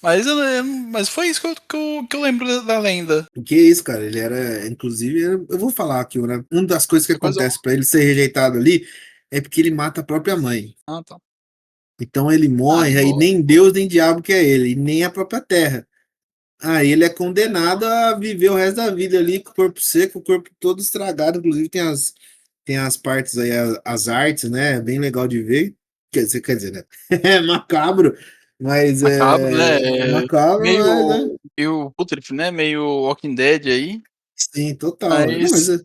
Mas foi isso que eu lembro da lenda. O que é isso, cara? Ele era, inclusive, eu vou falar aqui, né? Uma das coisas que Depois eu. acontece pra ele ser rejeitado ali é porque ele mata a própria mãe. Ah, tá. Então ele Ah, morre, aí boa. nem Deus nem diabo que é ele, e nem a própria terra. Aí ele é condenado a viver o resto da vida ali com o corpo seco, o corpo todo estragado. Inclusive tem as partes aí, as artes, né? Bem legal de ver. Quer dizer, né? É macabro, mas Macabro, né? é macabro, mas né? Meio putref, né? Meio Walking Dead aí. Sim, total. Não, mas Mas.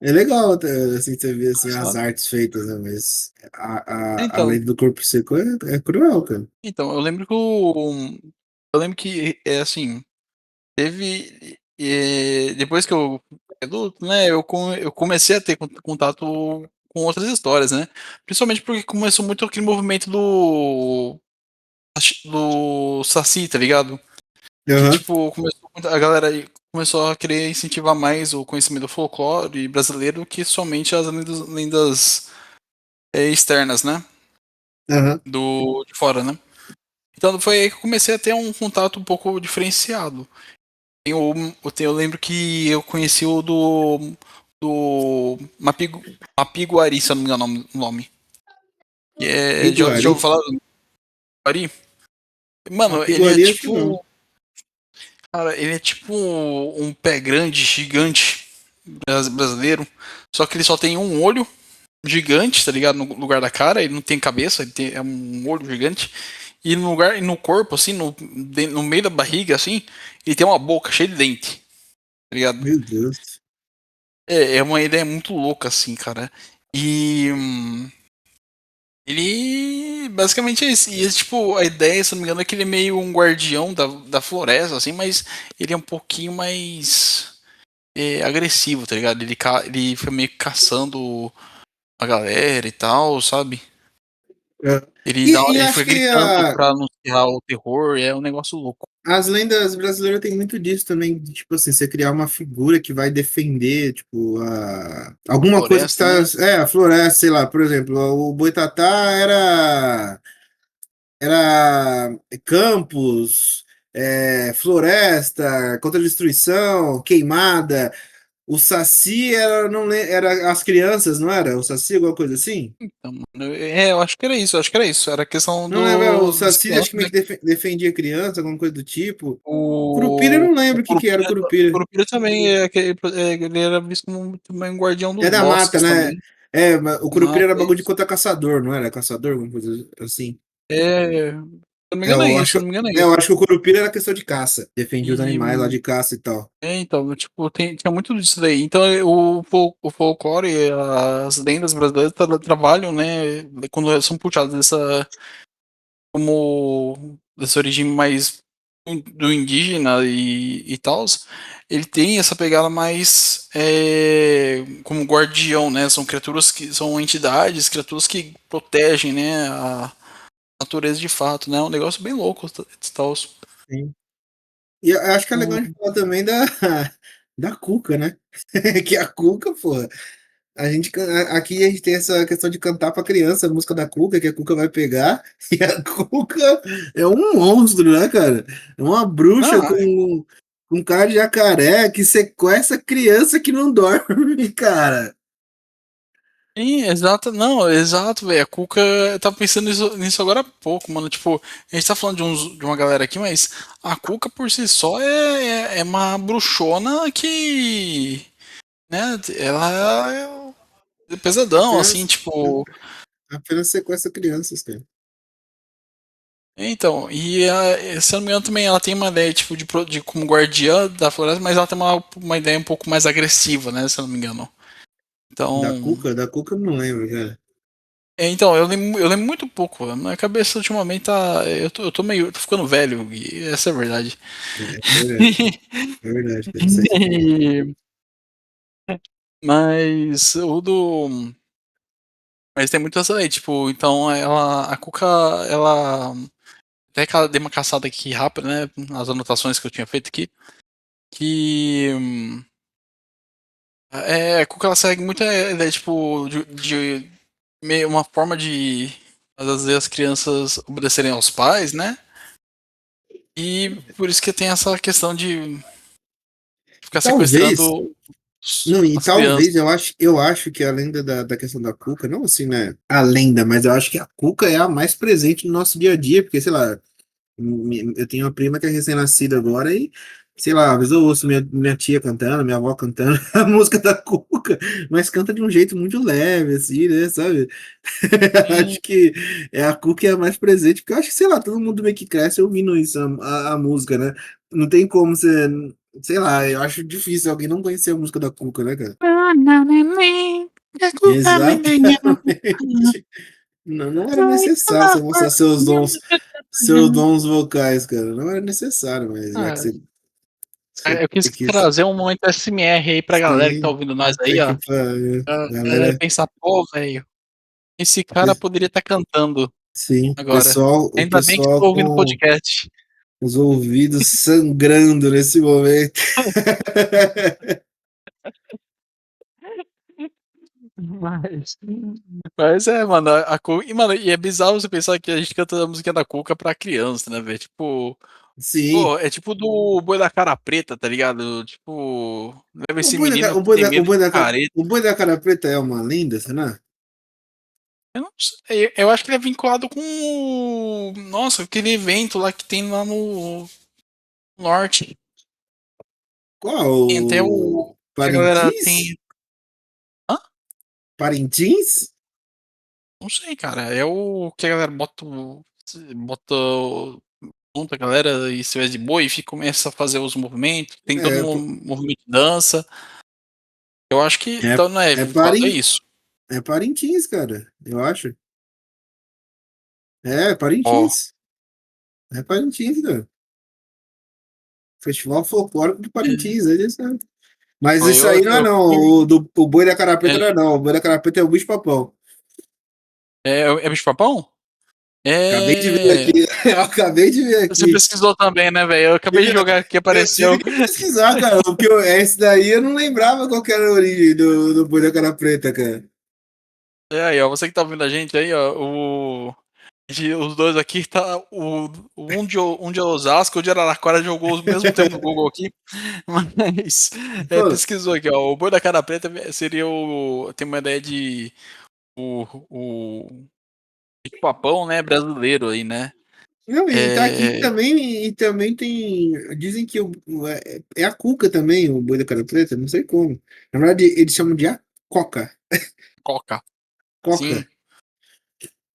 é legal, assim, você ver assim, as Só- artes feitas, né? Mas a Então, lei do corpo seco é cruel, cara. então, eu lembro Eu lembro que, assim, teve. Depois que eu adulto, né? Eu comecei a ter contato com outras histórias, né? Principalmente porque começou muito aquele movimento do Saci, tá ligado? Que, Aham, tipo, a galera aí começou a querer incentivar mais o conhecimento do folclore brasileiro que somente as lendas externas, né? aham. De fora, né? Então foi aí que eu comecei a ter um contato um pouco diferenciado. Eu lembro que eu conheci o do Mapiguari, se eu não me engano o nome. Já ouviu Iguari? falar do Mapiguari? Uma Mano, ele é iguaria, acho que não. tipo. Cara, ele é tipo um pé grande, gigante brasileiro. Só que ele só tem um olho gigante, tá ligado? No lugar da cara, ele não tem cabeça, é um olho gigante. E no lugar, no corpo, assim, no meio da barriga, assim, ele tem uma boca cheia de dente, tá ligado? Meu Deus. É uma ideia muito louca, assim, cara. E ele basicamente é isso. E tipo, a ideia, se não me engano, é que ele é meio um guardião da floresta, assim, mas ele é um pouquinho mais agressivo, tá ligado? Ele foi meio que caçando a galera e tal, sabe? É. Ele, dá, E ele acho foi que gritando pra anunciar o terror, é um negócio louco. as lendas brasileiras têm muito disso também, de, tipo assim, você criar uma figura que vai defender, tipo, alguma coisa que Floresta, está, né? a floresta, sei lá, por exemplo, o Boitatá era campos, floresta, contra a destruição, queimada. O Saci era, não, era as crianças, não era? O Saci, alguma coisa assim? Então, eu acho que era isso, acho que era isso. Era a questão Não lembro, o das Saci acho crianças, que meio né? que defendia criança, alguma coisa do tipo. Curupira eu O, não o lembro o que que era o Curupira. Curupira também, ele era visto como também um guardião É dos da mata, bosques né? também. É, mas o Curupira Mata era bagulho de isso. contra caçador, não era? Caçador, alguma coisa assim. Se eu não me engano é Eu isso, se acho, eu não me engano é eu isso. acho que o Curupira era questão de caça. Defendia os E, animais lá de caça e tal. então, tipo, tinha muito disso daí. Então, o folclore e as lendas brasileiras trabalham, né, quando são puxadas dessa origem mais do indígena e tal, ele tem essa pegada mais como guardião, né? São criaturas que são entidades, criaturas que protegem, né, a natureza de fato, né? É um negócio bem louco, tal. Sim. E eu acho que é legal a O- gente falar também da Cuca, né? Que a Cuca, pô. Aqui a gente tem essa questão de cantar pra criança a música da Cuca, que a Cuca vai pegar, e a Cuca é um monstro, né, cara? É uma bruxa Ah, com cara de jacaré que sequestra criança que não dorme, cara. sim, exato, não, exato, velho. A Cuca, eu tava pensando nisso agora há pouco, mano. Tipo, a gente tá falando de uma galera aqui, mas a Cuca por si só é uma bruxona que, né, ela é pesadão, assim, Apenas, tipo. apenas sequestra crianças, cara. Então, se eu não me engano também, ela tem uma ideia, tipo, de como guardiã da floresta, mas ela tem uma ideia um pouco mais agressiva, né, se eu não me engano. Então. Da Cuca eu não lembro, cara. Então, eu lembro muito pouco. Minha cabeça ultimamente tá. Eu tô meio. Tô ficando velho, e essa é a verdade. É verdade, cara. Isso aí. Mas o do. Mas tem muito essa aí, tipo, então a Cuca, ela. Até que ela deu uma caçada aqui rápida, né? Nas anotações que eu tinha feito aqui. Que. A Cuca ela segue muita ideia, tipo, de meio uma forma de. Às vezes as crianças obedecerem aos pais, né? E por isso que tem essa questão de E ficar talvez. sequestrando Não, e as crianças. talvez eu acho que a lenda da questão da Cuca, não assim, né? A lenda, mas eu acho que a Cuca é a mais presente no nosso dia a dia, porque, sei lá, eu tenho uma prima que é recém-nascida agora e, sei lá, às vezes eu ouço minha tia cantando, minha avó cantando a música da Cuca, mas canta de um jeito muito leve, assim, né, sabe? Sim, Acho que a Cuca é a mais presente, porque eu acho que, sei lá, todo mundo meio que cresce ouvindo isso, a música, né? Não tem como você, sei lá, eu acho difícil alguém não conhecer a música da Cuca, né, cara? Exatamente. Não, não era necessário você mostrar seus dons vocais, cara. Não era necessário, mas já que Ah, você eu quis quis. trazer um momento SMR aí pra galera que tá Sim, ouvindo nós até aí, que ó. pariu. A galera Galera, pensar, pô, velho, esse cara poderia estar cantando sim, agora. o Ainda bem que eu pessoal tô ouvindo com podcast. os ouvidos sangrando nesse momento. Mas, mas mano, a Cuca. E, mano, e é bizarro você pensar que a gente canta a música da Cuca pra criança, né, velho? Tipo. Sim. Pô, é tipo do Boi da Cara Preta, tá ligado? Tipo, leva O esse boi da, menino o que boi tem da, o medo boi de da, ca- careta. o boi da cara preta é uma lenda, será? Eu não sei, eu acho que ele é vinculado com nossa, aquele evento lá que tem lá no norte. Tem até Qual? o. A galera Parintins? tem. Hã? Parintins? Não sei, cara. É o que a galera bota. Bota. Junta a galera e se veste de boi e começa a fazer os movimentos. Tem todo É, um movimento de dança. Eu acho que. é, Então não é é, vinculado a Parin, isso. é Parintins, cara, eu acho. É Ó, Parintins. É Parintins, cara. Festival Folclórico de Parintins, é isso, né? Mas ó, isso eu, aí não é eu, não. O Boi da Carapeta é, não é não. O Boi da Carapeta é o Bicho Papão. é bicho-papão? Acabei de ver aqui. É. Eu acabei de ver Você aqui. pesquisou também, né, velho? Eu acabei de jogar aqui, Eu tive apareceu. que pesquisar, cara, porque esse daí eu não lembrava qual que era a origem do Boi da Cara Preta, cara. É aí, ó. Você que tá ouvindo a gente aí, ó. Os dois aqui tá. Um de Osasco, o de Araraquara jogou ao mesmo tempo no Google aqui. Mas Pô, pesquisou aqui, ó. O boi da cara preta seria o. Tem uma ideia de. O papão, né? Brasileiro aí, né? não, e tá aqui É, também, e também tem. Dizem que é a Cuca também, o Boi da Cara Preta, não sei como. Na verdade, eles chamam de a Coca. Coca. Coca. Sim.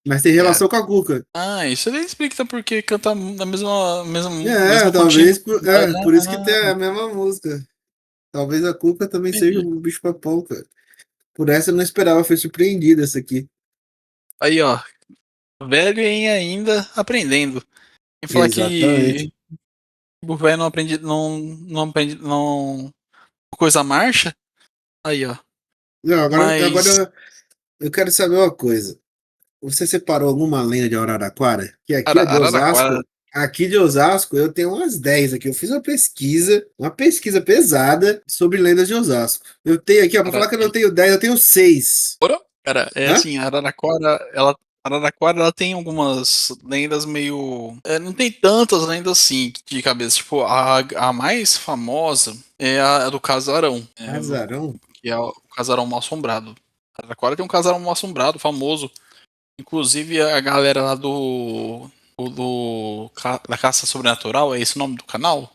Mas tem É. relação com a Cuca. Ah, isso aí explica porque canta na É, mesma talvez continuidade, né? por isso que tem Ah, a mesma música. Talvez a Cuca também seja entendi. o bicho papão, cara. Por essa eu não esperava, foi surpreendida essa aqui. Aí, ó. Velho e ainda aprendendo. Quem falar Exatamente. que o velho não aprende, não aprende, não coisa marcha, aí, ó. Não, Mas eu quero saber uma coisa. Você separou alguma lenda de Araraquara? Que aqui é de Araraquara, Osasco. Aqui de Osasco eu tenho umas 10 aqui. Eu fiz uma pesquisa pesada sobre lendas de Osasco. Eu tenho aqui, ó, pra Ara- falar que eu não tenho 10, eu tenho 6. cara, é Hã? assim, Araraquara, ela tem algumas lendas meio, não tem tantas lendas assim de cabeça, tipo, a mais famosa é a do casarão, Azarão? que é o casarão mal assombrado. Araraquara tem um casarão mal assombrado, famoso. Inclusive a galera lá da Caça Sobrenatural, é esse o nome do canal?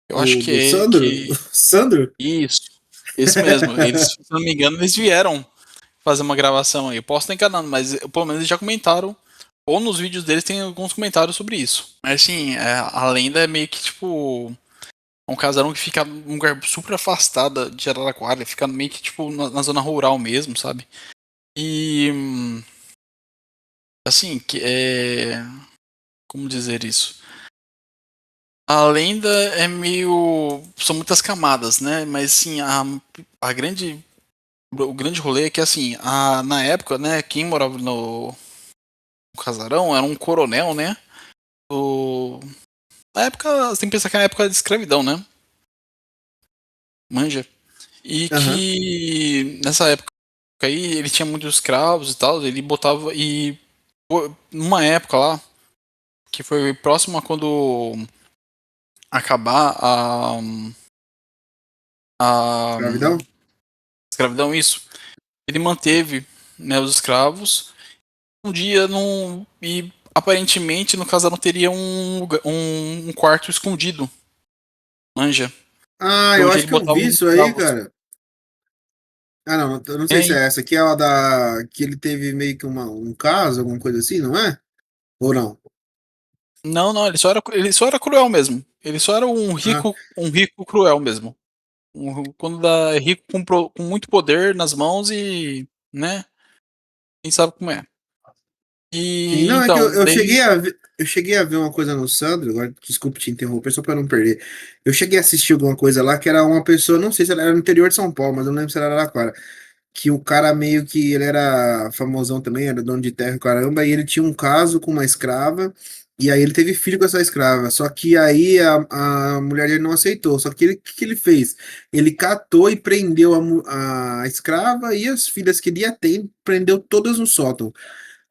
Eu acho O que Sandro? O Sandro? isso, esse mesmo. Eles, se não me engano, eles vieram fazer uma gravação aí. Eu posso estar enganando, mas pelo menos eles já comentaram. Ou nos vídeos deles tem alguns comentários sobre isso. Mas assim, a lenda é meio que tipo um casarão que fica num lugar super afastado de Araraquara, fica meio que tipo na zona rural mesmo, sabe? E assim, como dizer isso? A lenda é meio. São muitas camadas, né? Mas assim, a grande. O grande rolê é que assim, na época, né, quem morava no casarão era um coronel, né? O, na época, você tem que pensar que é a época de escravidão, né? Manja. E Aham. que nessa época aí ele tinha muitos escravos e tal, ele botava. E numa época lá, que foi próximo a quando acabar a Escravidão? escravidão, isso. Ele manteve, né, os escravos. Um dia não. E aparentemente no casarão teria um quarto escondido, manja. Ah, eu Onde acho ele que eu botava vi os isso aí, escravos. cara. Ah, não, eu não sei se É, é essa. Aqui é a da. Que ele teve meio que um caso, alguma coisa assim, não é? Ou não? não, não, ele só era cruel mesmo. Ele só era Ah, um rico cruel mesmo. Quando é rico com muito poder nas mãos e, né, quem sabe como é. sim, E não, é que então, daí. eu cheguei a ver uma coisa no Sandro, agora desculpe te interromper, só para não perder. Eu cheguei a assistir alguma coisa lá que era uma pessoa, não sei se ela era no interior de São Paulo, mas eu não lembro se era Araraquara. Que o cara meio que ele era famosão também, era dono de terra, e caramba, e ele tinha um caso com uma escrava, e aí ele teve filho com essa escrava, só que aí a mulher dele não aceitou, só que ele, o que que ele fez? Ele catou e prendeu a escrava e as filhas que ele ia ter, prendeu todas no sótão.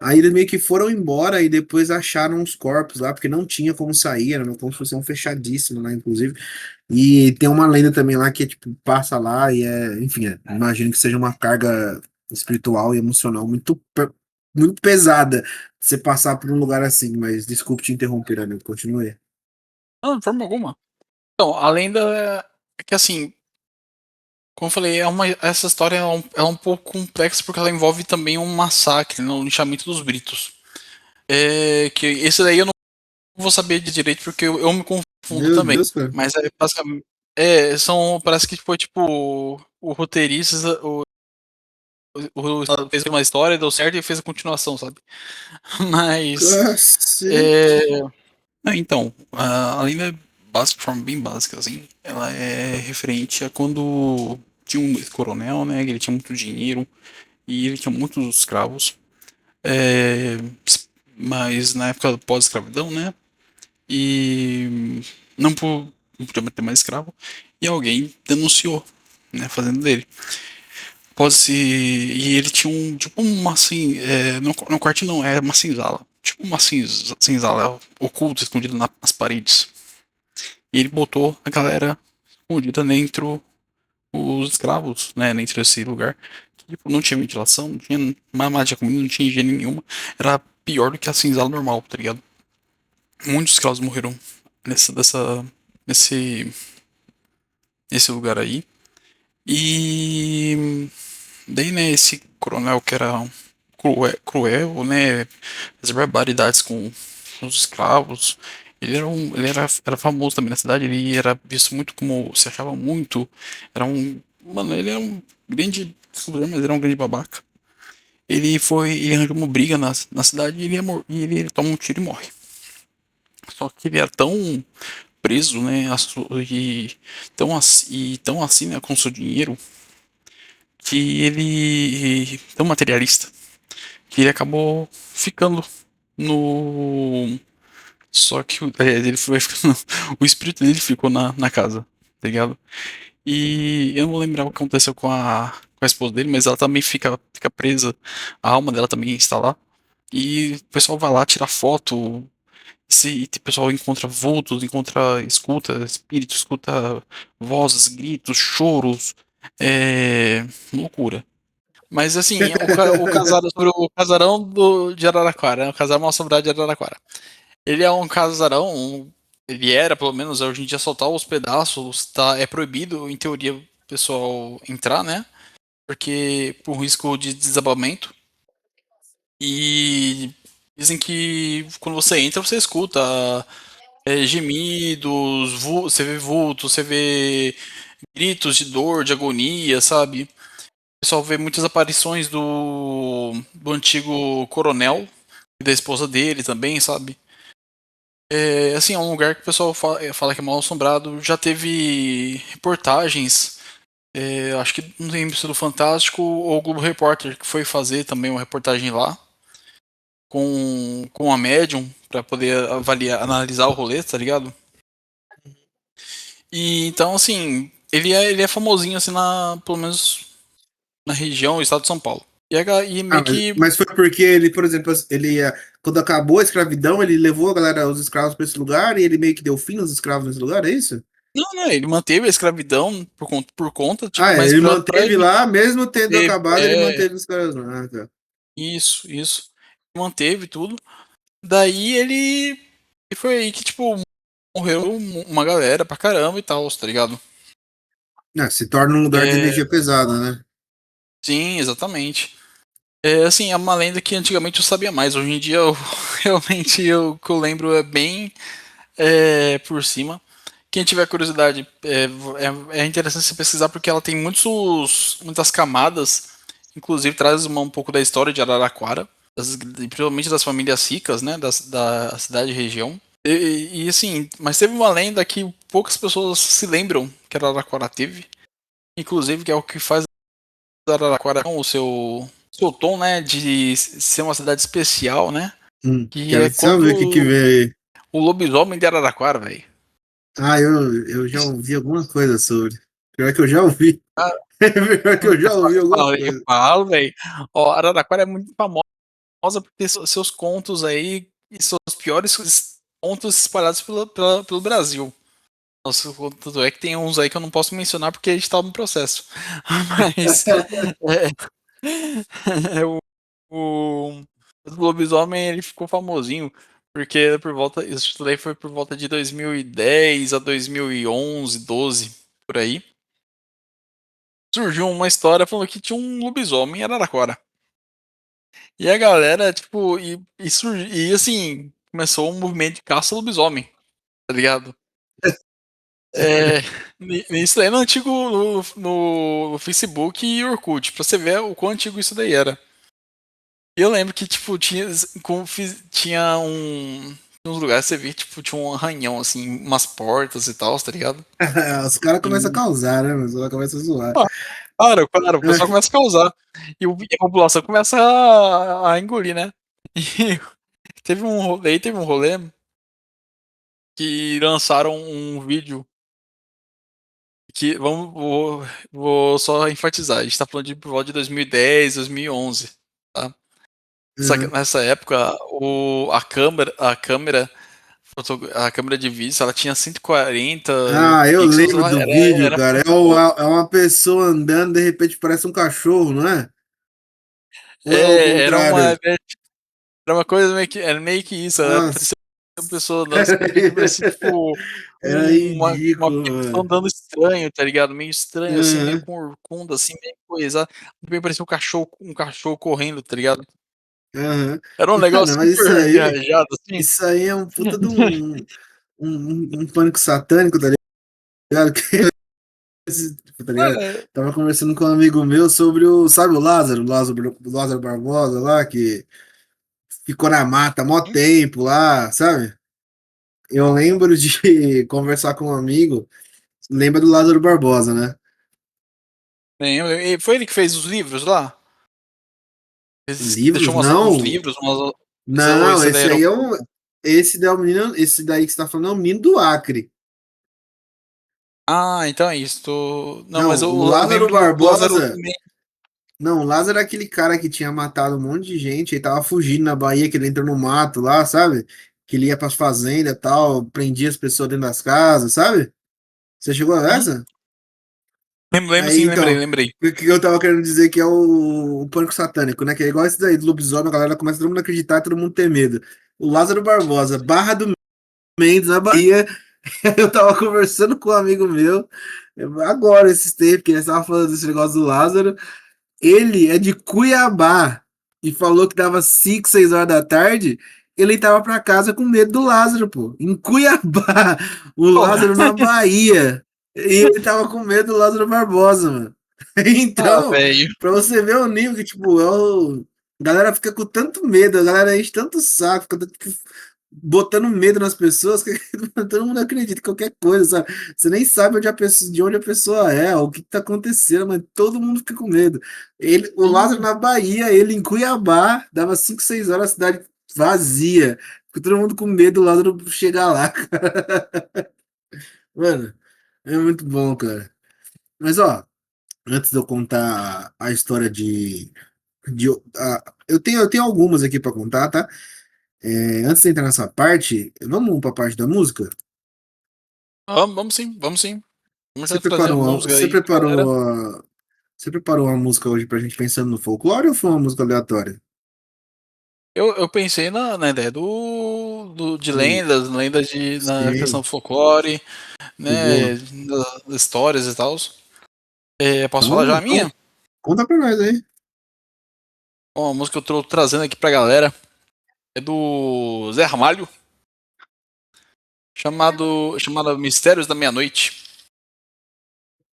Aí eles meio que foram embora e depois acharam os corpos lá, porque não tinha como sair, era uma construção fechadíssima lá, inclusive. E tem uma lenda também lá que, tipo, passa lá e enfim, imagino que seja uma carga espiritual e emocional muito pesada você passar por um lugar assim, mas desculpe te interromper, amigo, continue. Não, de forma alguma. Então, a lenda. É que assim, como eu falei, essa história é um pouco complexa porque ela envolve também um massacre no linchamento dos Britos. Que esse daí eu não vou saber de direito porque eu me confundo Meu também. Deus, cara. Mas é basicamente. Parece que foi tipo. O roteirista. Fez uma história, deu certo e fez a continuação, sabe? Mas. Cacete. É, então, a lenda é básica, de forma bem básica, assim. Ela é referente a quando tinha um coronel, né? Que ele tinha muito dinheiro e ele tinha muitos escravos. É, mas na época pós-escravidão, né? E não podia ter mais escravo. E alguém denunciou, né? Fazendo dele. E ele tinha tipo uma assim, no quarto não, era uma senzala. Tipo uma senzala oculta, escondida nas paredes. E ele botou a galera escondida dentro os escravos, né, dentro desse lugar. Que, tipo, não tinha ventilação, não tinha mais de comida, não tinha higiene nenhuma. Era pior do que a senzala normal, tá ligado? Muitos escravos morreram nesse, nesse lugar aí. E daí, né, esse coronel que era cruel, né, as barbaridades com os escravos. Era famoso também na cidade, ele era visto muito como, se achava muito, mano, ele era um grande, desculpa, mas ele era um grande babaca. Ele arranjou uma briga na cidade e ele toma um tiro e morre. Só que ele era tão preso, né, e tão assim, né, com seu dinheiro, que ele, tão materialista, que ele acabou ficando no. Só que ele foi ficando, o espírito dele ficou na casa, tá ligado? E eu não vou lembrar o que aconteceu com a esposa dele, mas ela também fica presa, a alma dela também está lá. E o pessoal vai lá tirar foto, o pessoal encontra vultos, escuta espíritos, escuta vozes, gritos, choros, loucura. Mas assim, sobre o casarão de Araraquara, né? O casarão mal assombrado de Araraquara. Ele é um casarão, ele era, pelo menos, hoje em dia soltar os pedaços, tá, é proibido, em teoria, o pessoal entrar, né? Porque por risco de desabamento. E dizem que quando você entra, você escuta gemidos, você vê vultos, você vê gritos de dor, de agonia, sabe? O pessoal vê muitas aparições do antigo coronel e da esposa dele também, sabe? Assim, é um lugar que o pessoal fala que é mal assombrado. Já teve reportagens, acho que não lembro se do Fantástico ou o Globo Repórter, que foi fazer também uma reportagem lá com a médium para poder analisar o rolê, tá ligado? E então, assim, ele é famosinho, assim, pelo menos na região, estado de São Paulo. E Ah, meio que. mas foi porque ele, por exemplo, quando acabou a escravidão, ele levou a galera, os escravos para esse lugar e ele meio que deu fim aos escravos nesse lugar, é isso? Não, não, ele manteve a escravidão por conta, Ah, tipo, é, mas ele pra manteve evitar. lá, mesmo tendo Manteve, acabado, ele manteve os caras lá. Ah, tá. isso. Manteve tudo. Daí e foi aí que, tipo, morreu uma galera pra caramba e tal, tá ligado? Ah, se torna um lugar de É, energia pesada, né? sim, exatamente. Assim, é uma lenda que antigamente eu sabia mais. Hoje em dia, realmente, o que eu lembro é bem por cima. Quem tiver curiosidade, é interessante você pesquisar porque ela tem muitas camadas. Inclusive, traz um pouco da história de Araraquara, principalmente das famílias ricas, né, da cidade e região. Assim, mas teve uma lenda que poucas pessoas se lembram que Araraquara teve. Inclusive, que é o que faz Araraquara com o seu tom, né, de ser uma cidade especial, né? Que é Quero só ver o que quando vem aí. o lobisomem de Araraquara, velho. Ah, eu já ouvi alguma coisa sobre. Pior que eu já ouvi. Pior que eu já ouvi alguma Eu coisa. falo, velho. Ó, Araraquara é muito famosa por ter seus contos aí e seus piores contos espalhados pelo Brasil. Nossa, tanto é que tem uns aí que eu não posso mencionar porque a gente tá no processo. Mas o, o lobisomem ele ficou famosinho porque isso daí foi por volta de 2010 a 2011, 12. por aí, surgiu uma história falando que tinha um lobisomem em Araraquara. E a galera, tipo, e assim, começou um movimento de caça ao lobisomem, tá ligado? É, isso aí no antigo no Facebook e Orkut, pra você ver o quão antigo isso daí era. Eu lembro que, tipo, tinha uns lugares que você via, tipo, tinha um arranhão, assim, umas portas e tal, tá ligado? Os caras começam a E, causar, né? Os caras começam a zoar. claro, o pessoal começa a causar. E a população começa a engolir, né? E teve um rolê que lançaram um vídeo que, vou só enfatizar, a gente tá falando de por volta de 2010, 2011, tá? Uhum. Nessa época, a câmera de vídeo, ela tinha 140 Ah, eu pixels, lembro ela do vídeo, era cara. muito É, é uma pessoa andando, de repente parece um cachorro, não é? Ou é o é, contrário? era uma coisa meio que isso, Nossa, parecia uma pessoa andando, de repente parecia tipo era uma ridículo, pessoa mano. andando estranho, tá ligado? Meio estranho, assim, meio Uhum, com orcunda, assim, meio coisa. Meio parecia um cachorro correndo, tá ligado? uhum. Era um negócio Mano, mas super viajado, assim. isso aí é um puta de um pânico satânico, tá ligado? Tá ligado? É, Tava conversando com um amigo meu sobre o, sabe o Lázaro Barbosa lá, que ficou na mata há mó tempo lá, sabe? Eu lembro de conversar com um amigo, lembra do Lázaro Barbosa, né? foi ele que fez os livros lá? Deixou Livros? uns Não, livros, ou não, esse daí esse era aí o. é um, esse daí é o menino, esse daí que você tá falando é o menino do Acre. Ah, então é isso. Não, mas Não, eu, o eu Lázaro lembro do Lázaro Barbosa, também. não, o Lázaro é aquele cara que tinha matado um monte de gente e tava fugindo na Bahia, que ele entrou no mato lá, sabe? Que ele ia pras fazendas e tal, prendia as pessoas dentro das casas, sabe? Você chegou a Uhum. essa? Lembro Aí, sim, lembrei, então, lembrei. o que eu tava querendo dizer que é o pânico satânico, né? Que é igual esse daí do lobisomem, a galera começa todo mundo a acreditar e todo mundo ter medo. O Lázaro Barbosa, Barra do Mendes, na Bahia, eu tava conversando com um amigo meu, agora, esses tempos, que ele estava falando desse negócio do Lázaro. Ele é de Cuiabá e falou que dava 5, 6 horas da tarde. Ele tava pra casa com medo do Lázaro, pô. Em Cuiabá, o Porra. Lázaro na Bahia. E ele tava com medo do Lázaro Barbosa, mano. Ah, Então, velho. pra você ver o nível que, tipo, a galera fica com tanto medo, a galera enche tanto saco, fica botando medo nas pessoas que todo mundo acredita em qualquer coisa, sabe? Você nem sabe de onde a pessoa é, o que tá acontecendo, mas todo mundo fica com medo. O Lázaro Sim. na Bahia, ele em Cuiabá, dava 5, 6 horas, a cidade vazia. Fica todo mundo com medo do Lázaro chegar lá. Mano, é muito bom, cara. Mas, ó, antes de eu contar a história eu tenho algumas aqui pra contar, tá? Antes de entrar nessa parte, vamos pra parte da música? Vamos sim, vamos sim. Vamos Você já trazer a preparou, música você aí pra galera. preparou, você preparou uma música hoje pra gente pensando no folclore ou foi uma música aleatória? Eu pensei na ideia de Do, lendas na questão sim, do folclore, de boa. né? Das histórias e tal. Posso falar já Então, a minha? conta pra nós aí. Bom, a música que eu tô trazendo aqui pra galera é do Zé Ramalho, chamada Mistérios da Meia-Noite.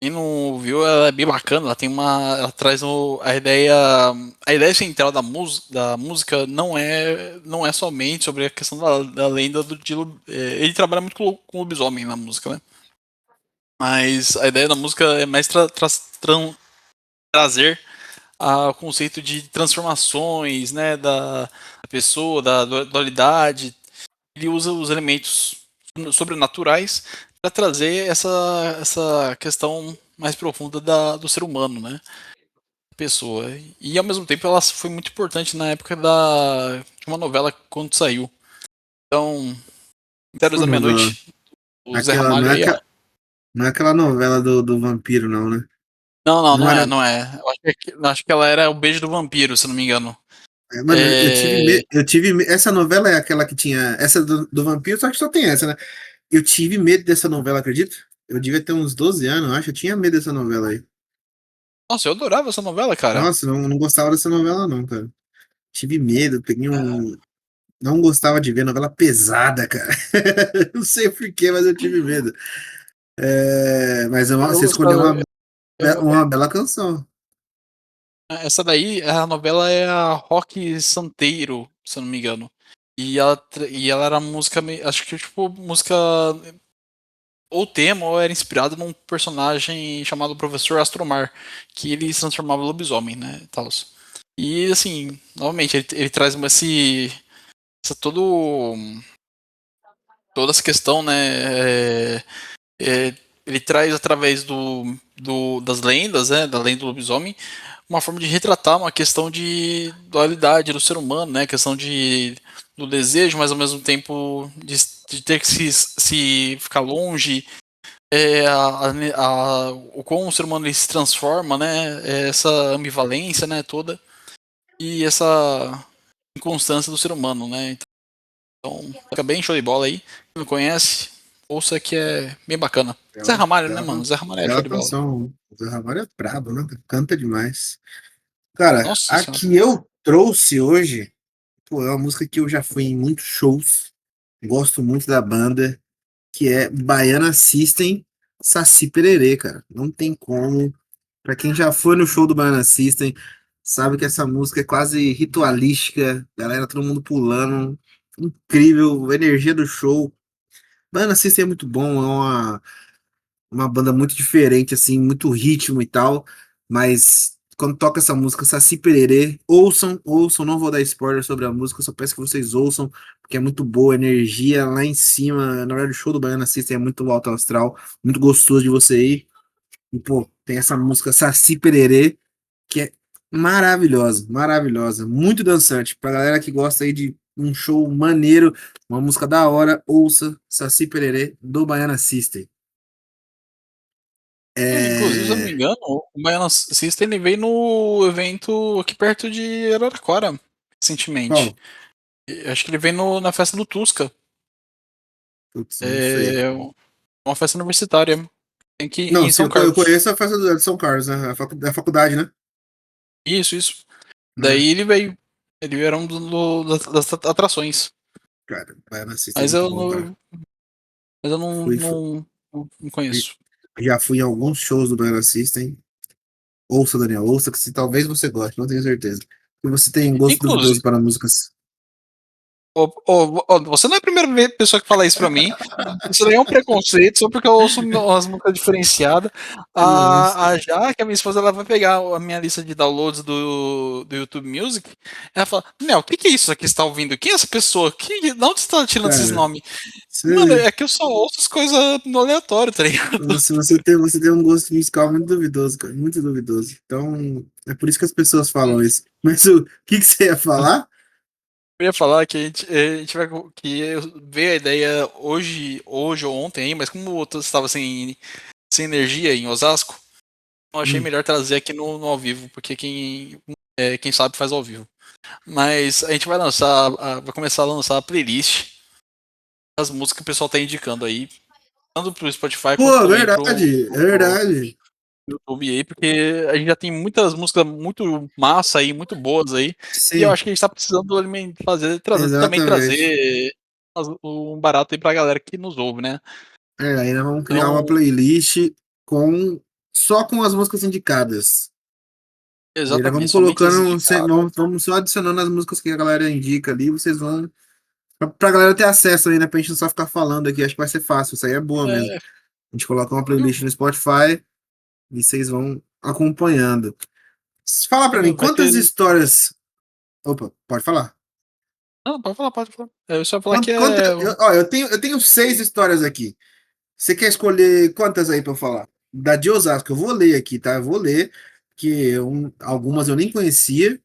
Quem não viu, ela é bem bacana, ela traz a ideia central da música não é somente sobre a questão da lenda ele trabalha muito com lobisomem na música, né? Mas a ideia da música é mais trazer o conceito de transformações, né, da pessoa, da dualidade. Ele usa os elementos sobrenaturais para trazer essa questão mais profunda do ser humano, né? Pessoa. E ao mesmo tempo ela foi muito importante na época de uma novela quando saiu. Então, Mistérios Uma da novela. Meia-Noite, o Zé Aquela, não Ramalho é, aí, ó. não é aquela novela do vampiro, não, né? Não, não, Não não é, era. não é. Eu acho que ela era o Beijo do Vampiro, se não me engano. Mano, É... essa novela é aquela que tinha. Essa do vampiro, só que só tem essa, né? Eu tive medo dessa novela, acredita? Eu devia ter uns 12 anos, eu acho. Eu tinha medo dessa novela aí. Nossa, eu adorava essa novela, cara. Nossa, não gostava dessa novela, não, cara. Tive medo, peguei um. Não gostava de ver novela pesada, cara. Não sei por quê, mas eu tive medo. Mas você Eu, escolheu eu- uma bela canção. essa daí, a novela é a Rock Santeiro, se eu não me engano. E ela era música, acho que tipo, música ou tema, ou era inspirada num personagem chamado Professor Astromar, que ele se transformava em lobisomem, né, tals. E assim, novamente, ele traz essa toda essa questão, né, ele traz através das lendas, né, da lenda do lobisomem, uma forma de retratar uma questão de dualidade do ser humano, né, questão do desejo, mas ao mesmo tempo de ter que se ficar longe, o como o ser humano ele se transforma, né? Essa ambivalência, né? Toda e essa inconstância do ser humano, né? Então, fica bem show de bola aí. Quem não conhece, ouça que é bem bacana. Zé Bela, Ramalho, né, mano? bela, Zé Ramalho é show bela de bola. canção. O Zé Ramalho é brabo, né? Canta demais. Cara, Nossa a senhora. que eu trouxe hoje, pô, é uma música que eu já fui em muitos shows. Gosto muito da banda, que é Baiana System, Saci Pererê, cara. Não tem como. Pra quem já foi no show do Baiana System, sabe que essa música é quase ritualística. Galera, todo mundo pulando. Incrível, a energia do show. Baiana System é muito bom, é uma banda muito diferente, assim, muito ritmo e tal. Mas quando toca essa música, Saci Pererê, ouçam, não vou dar spoiler sobre a música, só peço que vocês ouçam, porque é muito boa, energia lá em cima. Na verdade, o show do Baiana System é muito alto astral, muito gostoso de você ir. E, pô, tem essa música Saci Pererê, que é maravilhosa, maravilhosa, muito dançante. Pra galera que gosta aí de um show maneiro, uma música da hora, ouça Saci Pererê do Baiana System. Inclusive, se eu não me É... engano, o Baiana System ele veio no evento aqui perto de Araraquara, recentemente. Qual? Acho que ele veio na festa do Tusca. Putz, não sei. É uma festa universitária. Tem que ir Não, em São eu Carlos. conheço a festa de São Carlos, né? A faculdade, né? Isso, isso. Né? Daí ele veio. Ele era um das atrações. Cara, Baiana System é Mas muito eu, bom, cara. mas eu não, Fui, fui- não, não conheço. já fui em alguns shows do Baiana System. Ouça, Daniel, ouça, que se talvez você goste, não tenho certeza. E você tem gosto Inclusive, duvidoso para músicas. você não é a primeira pessoa que fala isso pra mim. Isso daí é um preconceito, só porque eu ouço umas músicas diferenciadas. Nossa, A Jaque, a minha esposa, ela vai pegar a minha lista de downloads do YouTube Music. Ela fala: Nel, o que é isso aqui que você tá ouvindo? Quem é essa pessoa? De onde você tá tirando esses cara, nomes? Mano, você, é que eu só ouço as coisas no aleatório, tá ligado? você tem um gosto musical muito duvidoso, cara, muito duvidoso. Então, é por isso que as pessoas falam isso. Mas o que, que você ia falar? Eu ia falar que a gente vai que eu veio a ideia hoje ou ontem aí, mas como eu estava sem energia em Osasco, eu achei Hum. melhor trazer aqui no ao vivo, porque quem sabe faz ao vivo. Mas a gente vai começar a lançar a playlist das músicas que o pessoal tá indicando aí, tanto pro Spotify quanto Pô, também verdade, é pro verdade. YouTube aí, porque a gente já tem muitas músicas muito massa aí, muito boas aí, e eu Sim, acho que a gente tá precisando também exatamente. trazer um barato aí pra galera que nos ouve, né? Ainda vamos criar uma Então, playlist com só com as músicas indicadas. E ainda exatamente, vamos somente as colocando, indicadas. vamos só adicionando as músicas que a galera indica ali, vocês vão. Pra galera ter acesso ainda, pra gente não só ficar falando aqui, acho que vai ser fácil, isso aí é boa mesmo. É, A gente coloca uma playlist no Spotify e vocês vão acompanhando. Fala pra mim, vai quantas ter. histórias. Opa, pode falar. Não, pode falar, pode falar. Eu só ia falar que Eu tenho 6 histórias aqui. Você quer escolher quantas aí pra eu falar? Da de Osasco, eu vou ler aqui, tá? Eu vou ler, que algumas eu nem conhecia,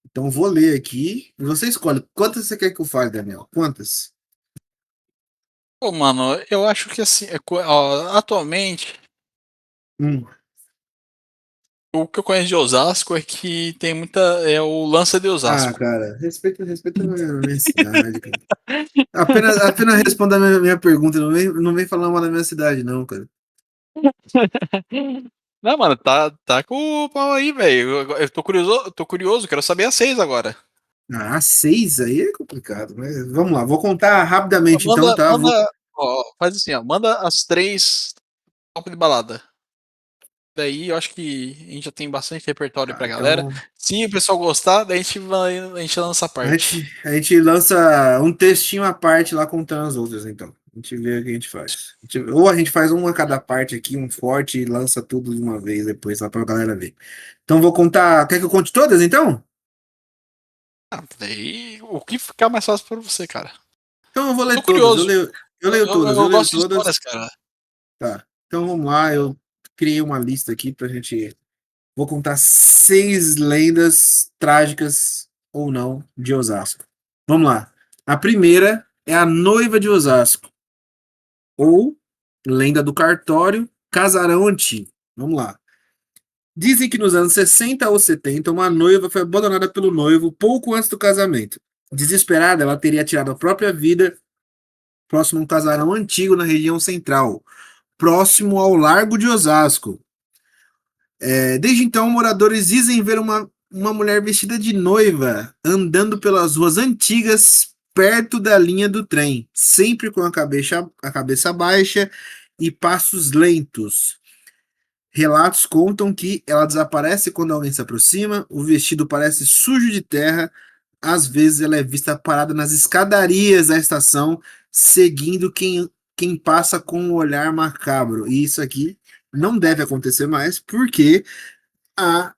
então eu vou ler aqui. E você escolhe. Quantas você quer que eu fale, Daniel? Quantas? Pô, mano, eu acho que assim, atualmente, Hum. o que eu conheço de Osasco é que tem muita. É o Lança de Ah, Osasco. cara, respeita a minha cidade, cara. Apenas responda a minha pergunta, não vem falar mal da minha cidade, não, cara. Não, mano, tá com o pau aí, velho. Eu tô curioso, quero saber as 6 agora. Ah, 6 aí é complicado, mas vamos lá, vou contar rapidamente então, Manda, tá? manda, ó, faz assim, ó, manda as 3 top de balada. Daí eu acho que a gente já tem bastante repertório pra galera. Então Se o pessoal gostar, daí a gente lança a parte. a gente lança um textinho à parte lá contando as outras, então. A gente vê o que a gente faz. Ou a gente faz uma a cada parte aqui, um forte, e lança tudo de uma vez depois lá pra galera ver. Então vou contar. Quer que eu conte todas então? Daí o que ficar mais fácil pra você, cara. Então eu vou ler Tô todas. curioso. Eu leio todas, eu Eu leio gosto de todas. histórias, cara. Tá. Então vamos lá, eu criei uma lista aqui pra gente. Vou contar 6 lendas trágicas ou não de Osasco. Vamos lá. A primeira é a noiva de Osasco, ou lenda do cartório, casarão antigo. Vamos lá. Dizem que nos anos 60 ou 70, uma noiva foi abandonada pelo noivo pouco antes do casamento. Desesperada, ela teria tirado a própria vida próximo a um casarão antigo na região central, próximo ao Largo de Osasco. Desde então, moradores dizem ver uma mulher vestida de noiva andando pelas ruas antigas perto da linha do trem, sempre com a cabeça baixa e passos lentos. Relatos contam que ela desaparece quando alguém se aproxima, o vestido parece sujo de terra, às vezes ela é vista parada nas escadarias da estação, seguindo quem passa com um olhar macabro. E isso aqui não deve acontecer mais, porque a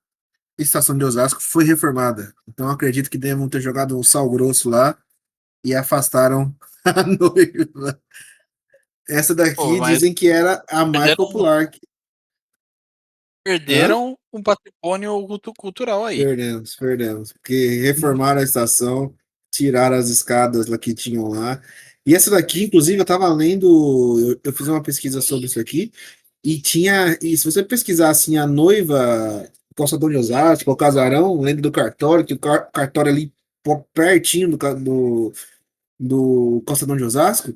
estação de Osasco foi reformada. Então acredito que devam ter jogado um sal grosso lá e afastaram a noiva. Essa Pô, daqui mas dizem que era a mais perderam, popular. Hã? perderam um patrimônio cultural aí. Perdemos, perdemos. Porque reformaram a estação, tiraram as escadas lá que tinham lá. E essa daqui, inclusive, eu tava lendo, eu fiz uma pesquisa sobre isso aqui, e se você pesquisar assim, a noiva, calçadão de Osasco, o casarão, lembra do cartório, que o cartório ali pertinho do calçadão de Osasco,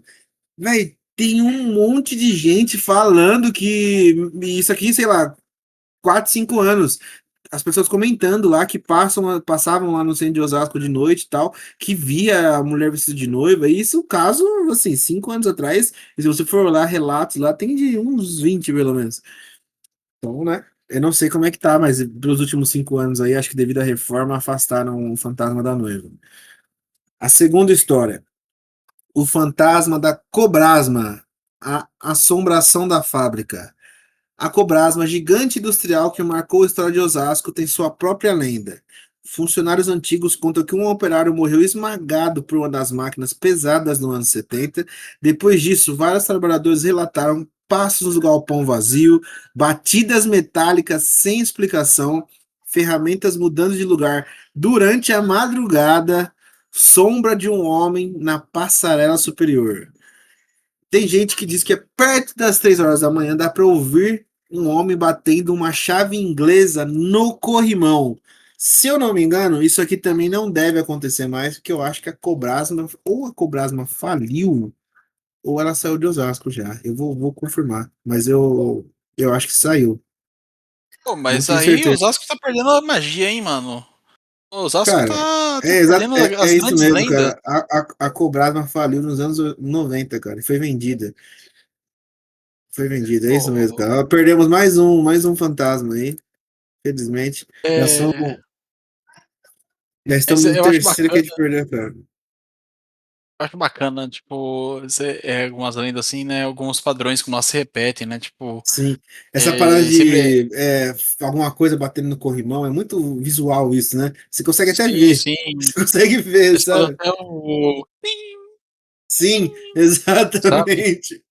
véi, tem um monte de gente falando que isso aqui, sei lá, 4, 5 anos as pessoas comentando lá que passavam lá no centro de Osasco de noite e tal, que via a mulher vestida de noiva, e isso, caso, assim, 5 anos atrás, e se você for lá, relatos lá, tem de uns 20 pelo menos. Então, né, eu não sei como é que tá, mas pelos últimos 5 anos aí, acho que devido à reforma, afastaram o fantasma da noiva. A segunda história, o fantasma da Cobrasma, a assombração da fábrica. A Cobrasma, gigante industrial que marcou a história de Osasco, tem sua própria lenda. Funcionários antigos contam que um operário morreu esmagado por uma das máquinas pesadas no ano 70. Depois disso, vários trabalhadores relataram passos no galpão vazio, batidas metálicas sem explicação, ferramentas mudando de lugar durante a madrugada, sombra de um homem na passarela superior. Tem gente que diz que é perto das 3 horas da manhã dá para ouvir um homem batendo uma chave inglesa no corrimão. Se eu não me engano, isso aqui também não deve acontecer mais, porque eu acho que a Cobrasma faliu, ou ela saiu de Osasco já. Eu vou confirmar, mas eu acho que saiu. Pô, Não mas tenho aí o certeza. Osasco tá perdendo a magia, hein, mano. O Osasco Cara, tá perdendo é as isso grandes mesmo, lendas. cara. A Cobrasma faliu nos anos 90, cara, e foi vendida. Foi vendida, é isso mesmo, Pô, cara. Perdemos mais um fantasma aí. Felizmente, já são, já estamos no eu acho terceiro que a bacana, gente perdeu, cara. tipo, algumas lendas assim, né? Alguns padrões que nós se repetem, né? Tipo, Sim, essa parada sempre. de alguma coisa batendo no corrimão é muito visual isso, né? Você consegue até Sim, ver. sim. Você consegue ver, Eles fazem sabe? até o. Sim, Sabe? exatamente.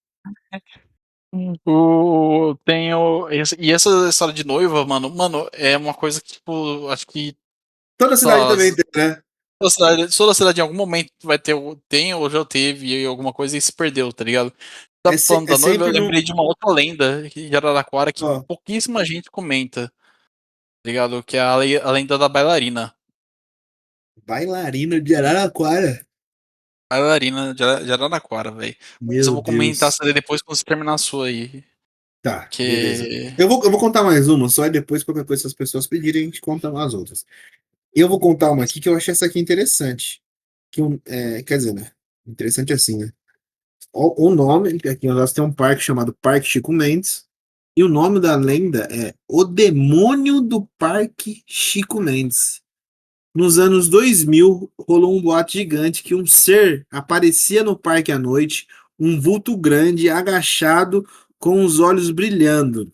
E essa história de noiva, mano, é uma coisa que, tipo, acho que, Toda sei cidade lá, também tem, né? toda cidade em algum momento vai ter, tem ou já teve alguma coisa e se perdeu, tá ligado? Tá falando É da noiva, eu sempre no. lembrei de uma outra lenda de Araraquara que Ó, pouquíssima gente comenta, tá ligado? Que é a lenda da bailarina. bailarina de Araraquara. Bailarina de Araraquara, velho. Mas eu Meu vou comentar Deus. essa daí depois quando você terminar a sua aí. Tá, beleza. Que. Eu vou contar mais uma só e depois, qualquer coisa, se as pessoas pedirem, a gente conta as outras. Eu vou contar uma aqui que eu achei essa aqui interessante. Quer dizer, né? Interessante assim, né? O nome, aqui nós temos um parque chamado Parque Chico Mendes, e o nome da lenda é O Demônio do Parque Chico Mendes. Nos anos 2000, rolou um boato gigante que um ser aparecia no parque à noite, um vulto grande, agachado, com os olhos brilhando.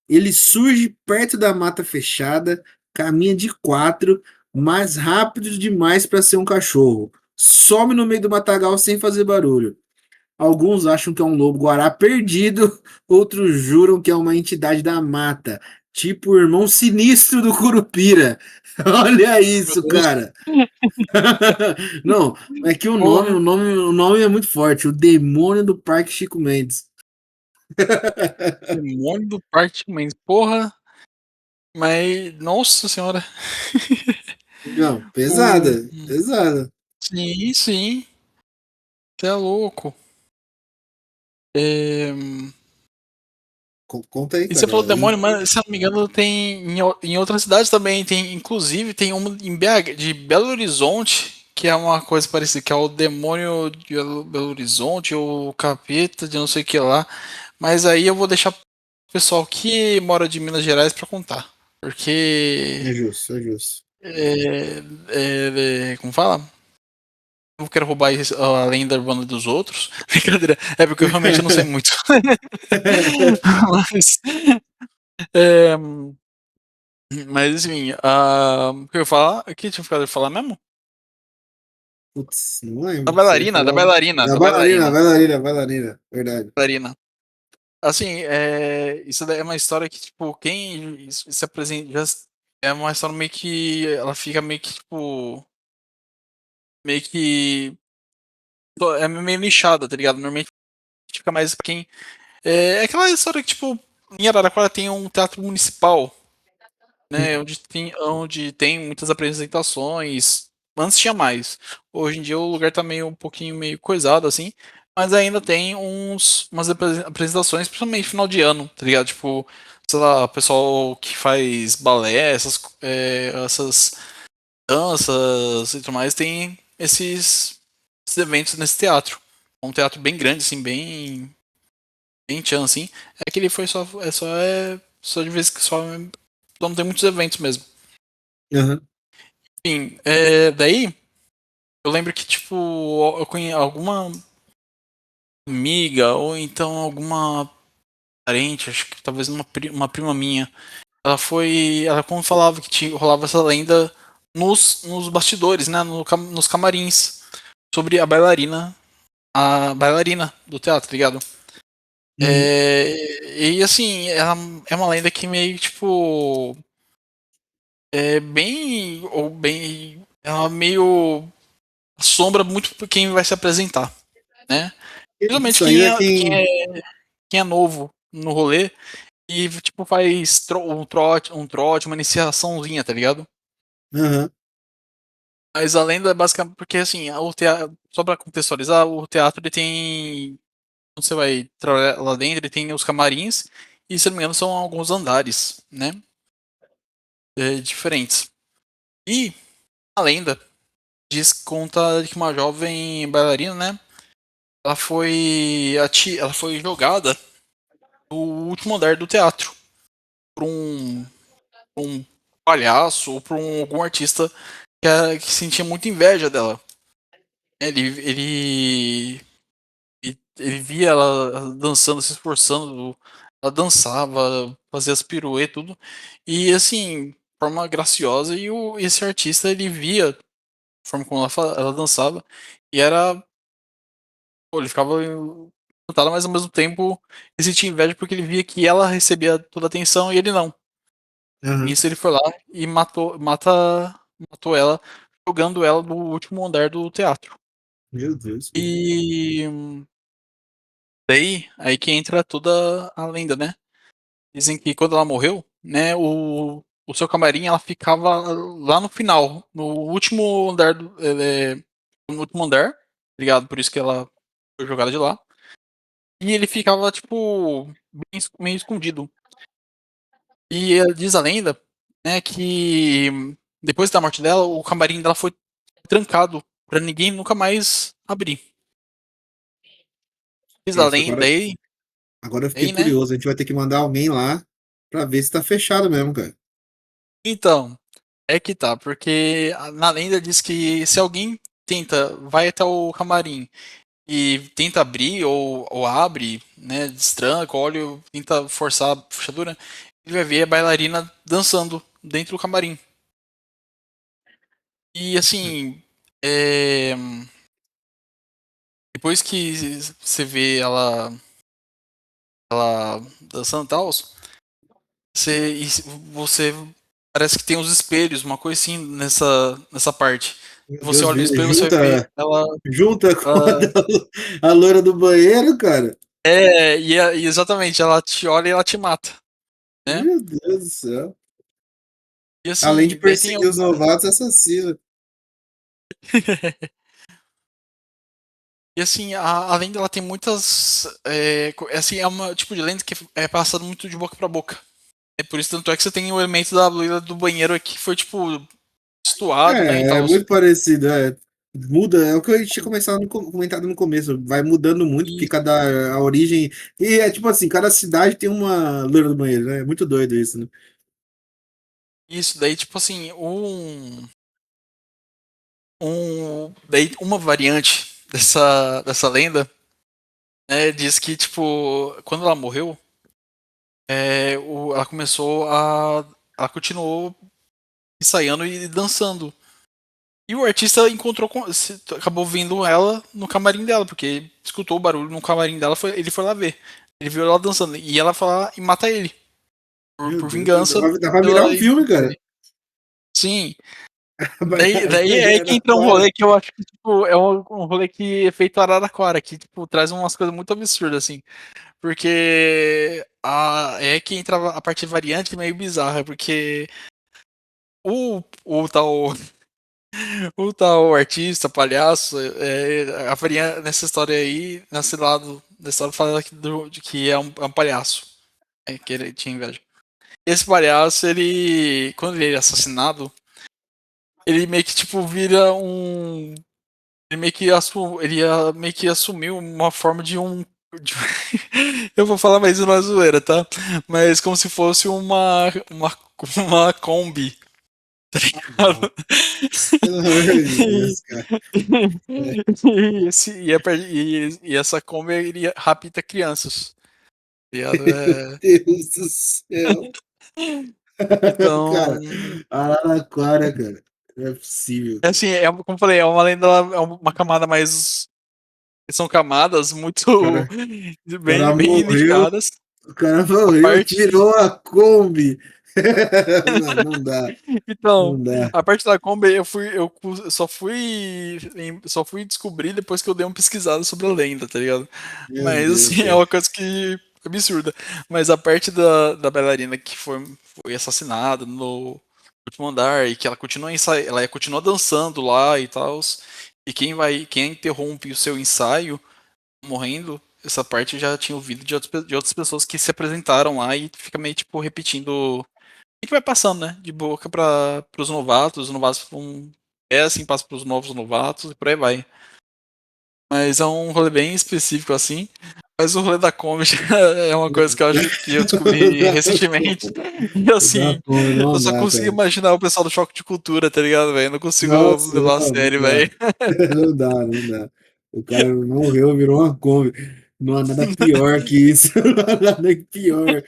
Ele surge perto da mata fechada, caminha de quatro, mais rápido demais para ser um cachorro. Some no meio do matagal sem fazer barulho. Alguns acham que é um lobo-guará perdido, outros juram que é uma entidade da mata, tipo o irmão sinistro do Curupira. Olha Meu isso, Deus. cara. Não, é que o nome, Porra. o nome, o nome é muito forte. O Demônio do Parque Chico Mendes. Demônio do Parque Mendes. Porra. Mas. Nossa senhora. Não, O... pesada, pesada. Sim, sim. Você é louco. É... Conta aí, E você cara. falou demônio, mas se eu não me engano, tem em outras cidades também. Tem, inclusive, tem uma em BH, de Belo Horizonte, que é uma coisa parecida, que é o demônio de Belo Horizonte, ou o capeta de não sei o que lá. Mas aí eu vou deixar pro pessoal que mora de Minas Gerais pra contar. Porque. É justo, é justo. Como fala? Não quero roubar a lenda urbana dos outros. Brincadeira. É porque eu realmente não sei muito. Mas. É, mas assim, o que eu ia falar? O que eu tinha ficado de falar mesmo? Putz, não Da lembro. Você ia bailarina, da falar. bailarina, Da da bailarina, bailarina. bailarina, bailarina. Verdade. Bailarina. Assim, isso daí é uma história que, tipo, quem se apresenta. É uma história meio que. Ela fica meio que, tipo. Meio que. É meio nichada, tá ligado? Normalmente fica mais pra quem. É aquela história que, tipo, em Araraquara tem um teatro municipal, né? Onde tem muitas apresentações. Antes tinha mais. Hoje em dia o lugar tá meio um pouquinho meio coisado, assim. Mas ainda tem umas apresentações, principalmente final de ano, tá ligado? Tipo, sei lá, pessoal que faz balé, essas danças e tudo mais, tem esses eventos nesse teatro. É um teatro bem grande, assim, bem tchan, assim. É que ele foi só de vez que só não tem muitos eventos mesmo. Aham. Enfim, daí eu lembro que, tipo, eu conheço alguma amiga ou então alguma parente, acho que talvez uma prima minha, ela como falava que rolava essa lenda nos bastidores, né, nos camarins, sobre a bailarina do teatro, tá ligado? Uhum. E assim, ela é uma lenda que meio, tipo, ela meio assombra muito quem vai se apresentar, né? Principalmente Isso quem ainda é, quem tem. é, quem é novo no rolê e, tipo, faz um trote, uma iniciaçãozinha, tá ligado? Aham, Mas a lenda é basicamente porque, assim, só pra contextualizar, o teatro ele tem. Quando você vai trabalhar lá dentro, ele tem os camarins e, se não me engano, são alguns andares, né? Diferentes. E a lenda conta de que uma jovem bailarina, né? Ela foi jogada no último andar do teatro por um palhaço ou por algum artista que sentia muita inveja dela. Ele via ela dançando, se esforçando, ela dançava, fazia as piruetas e tudo, e assim, de forma graciosa, e esse artista ele via a forma como ela dançava, e era, pô, ele ficava encantado, mas ao mesmo tempo ele sentia inveja porque ele via que ela recebia toda a atenção e ele não. aham. Nisso ele foi lá e matou ela, jogando ela do último andar do teatro. Meu Deus, cara. E daí, aí que entra toda a lenda, né? Dizem que quando ela morreu, né, o seu camarim ela ficava lá no final, no último andar no último andar, ligado? Por isso que ela foi jogada de lá. e ele ficava, tipo, meio escondido. E diz a lenda, né, que depois da morte dela, o camarim dela foi trancado pra ninguém nunca mais abrir. Diz a Nossa, lenda agora eu fiquei aí, né? curioso. A gente vai ter que mandar alguém lá pra ver se tá fechado mesmo, cara. Então, é que tá, porque na lenda diz que se alguém vai até o camarim e tenta abrir ou abre, né, destranca, olha, tenta forçar a fechadura, ele vai ver a bailarina dançando dentro do camarim. E assim, é, depois que você vê ela dançando e tal, você parece que tem uns espelhos, uma coisa assim nessa parte. Meu Você Deus, olha no espelho, você vai ver junta com a, ela a loira do banheiro, cara. e exatamente, ela te olha e ela te mata, né? Meu Deus do céu. E Além de assim, daí tem perseguir os novatos, assassino. e assim, além dela tem muitas assim, é uma tipo de lenda que é passado muito de boca pra boca. É por isso tanto é que você tem o elemento da loira do banheiro aqui que foi tipo estuado, né, e É tal. muito parecido, é. Muda, é o que a gente tinha comentado no começo, vai mudando muito, porque E cada a origem. E é tipo assim, cada cidade tem uma loira do banheiro, né? É muito doido isso, né? isso daí tipo assim, daí uma variante dessa lenda, né, diz que tipo, quando ela morreu, ela começou ela continuou ensaiando e dançando. E o artista acabou vendo ela no camarim dela, porque escutou o barulho no camarim dela, ele foi lá ver. Ele viu ela dançando. E ela foi lá e mata ele. Meu Por Deus, vingança. dá pra virar um filme, cara. Sim. A Daí bailarina é que entra um Araraquara. rolê que eu acho que tipo, é um rolê que é feito Araraquara, que tipo, traz umas coisas muito absurdas, assim. Porque é que entra a parte variante meio bizarra, porque o tal o tal artista, palhaço, a variante nessa história aí, nesse lado da história, fala de que é um palhaço. Que ele tinha inveja. Esse palhaço, quando ele é assassinado, ele meio que tipo vira um. Meio que assumiu uma forma de- eu vou falar mais uma zoeira, tá? Mas como se fosse uma Kombi, tá Ah, não. ligado? Pelo amor de E, Deus, cara. É, e essa Kombi iria rapta crianças, tá ligado? meu Deus do céu. Então, Cara, Araraquara, cara. Não é possível, cara. assim, como eu falei, é uma lenda, é uma camada mais. São camadas muito O cara bem morreu, unificadas. o cara A morreu, parte. virou a Kombi. Mano, não dá, Então, não dá. a parte da Kombi eu só fui descobrir depois que eu dei uma pesquisada sobre a lenda, tá ligado? Meu Mas Deus, assim, é cara. uma coisa que absurda. Mas a parte da bailarina que foi assassinada no último andar e que ela continua dançando lá e tal. E quem interrompe o seu ensaio morrendo, essa parte eu já tinha ouvido de outras pessoas que se apresentaram lá e fica meio tipo repetindo que vai passando, né? De boca para os novatos, os novatos assim, passa para os novos novatos e por aí vai. Mas é um rolê bem específico assim. Mas o rolê da Kombi é uma coisa que eu acho que eu Não descobri dá, recentemente. E não dá assim, como, eu não só dá, consigo cara. imaginar o pessoal do choque de cultura, tá ligado, velho? Não consigo Nossa, levar a não, não sério, dá. velho. Não dá, não dá. O cara morreu, virou uma Kombi. Não há nada pior que isso. Não há nada pior.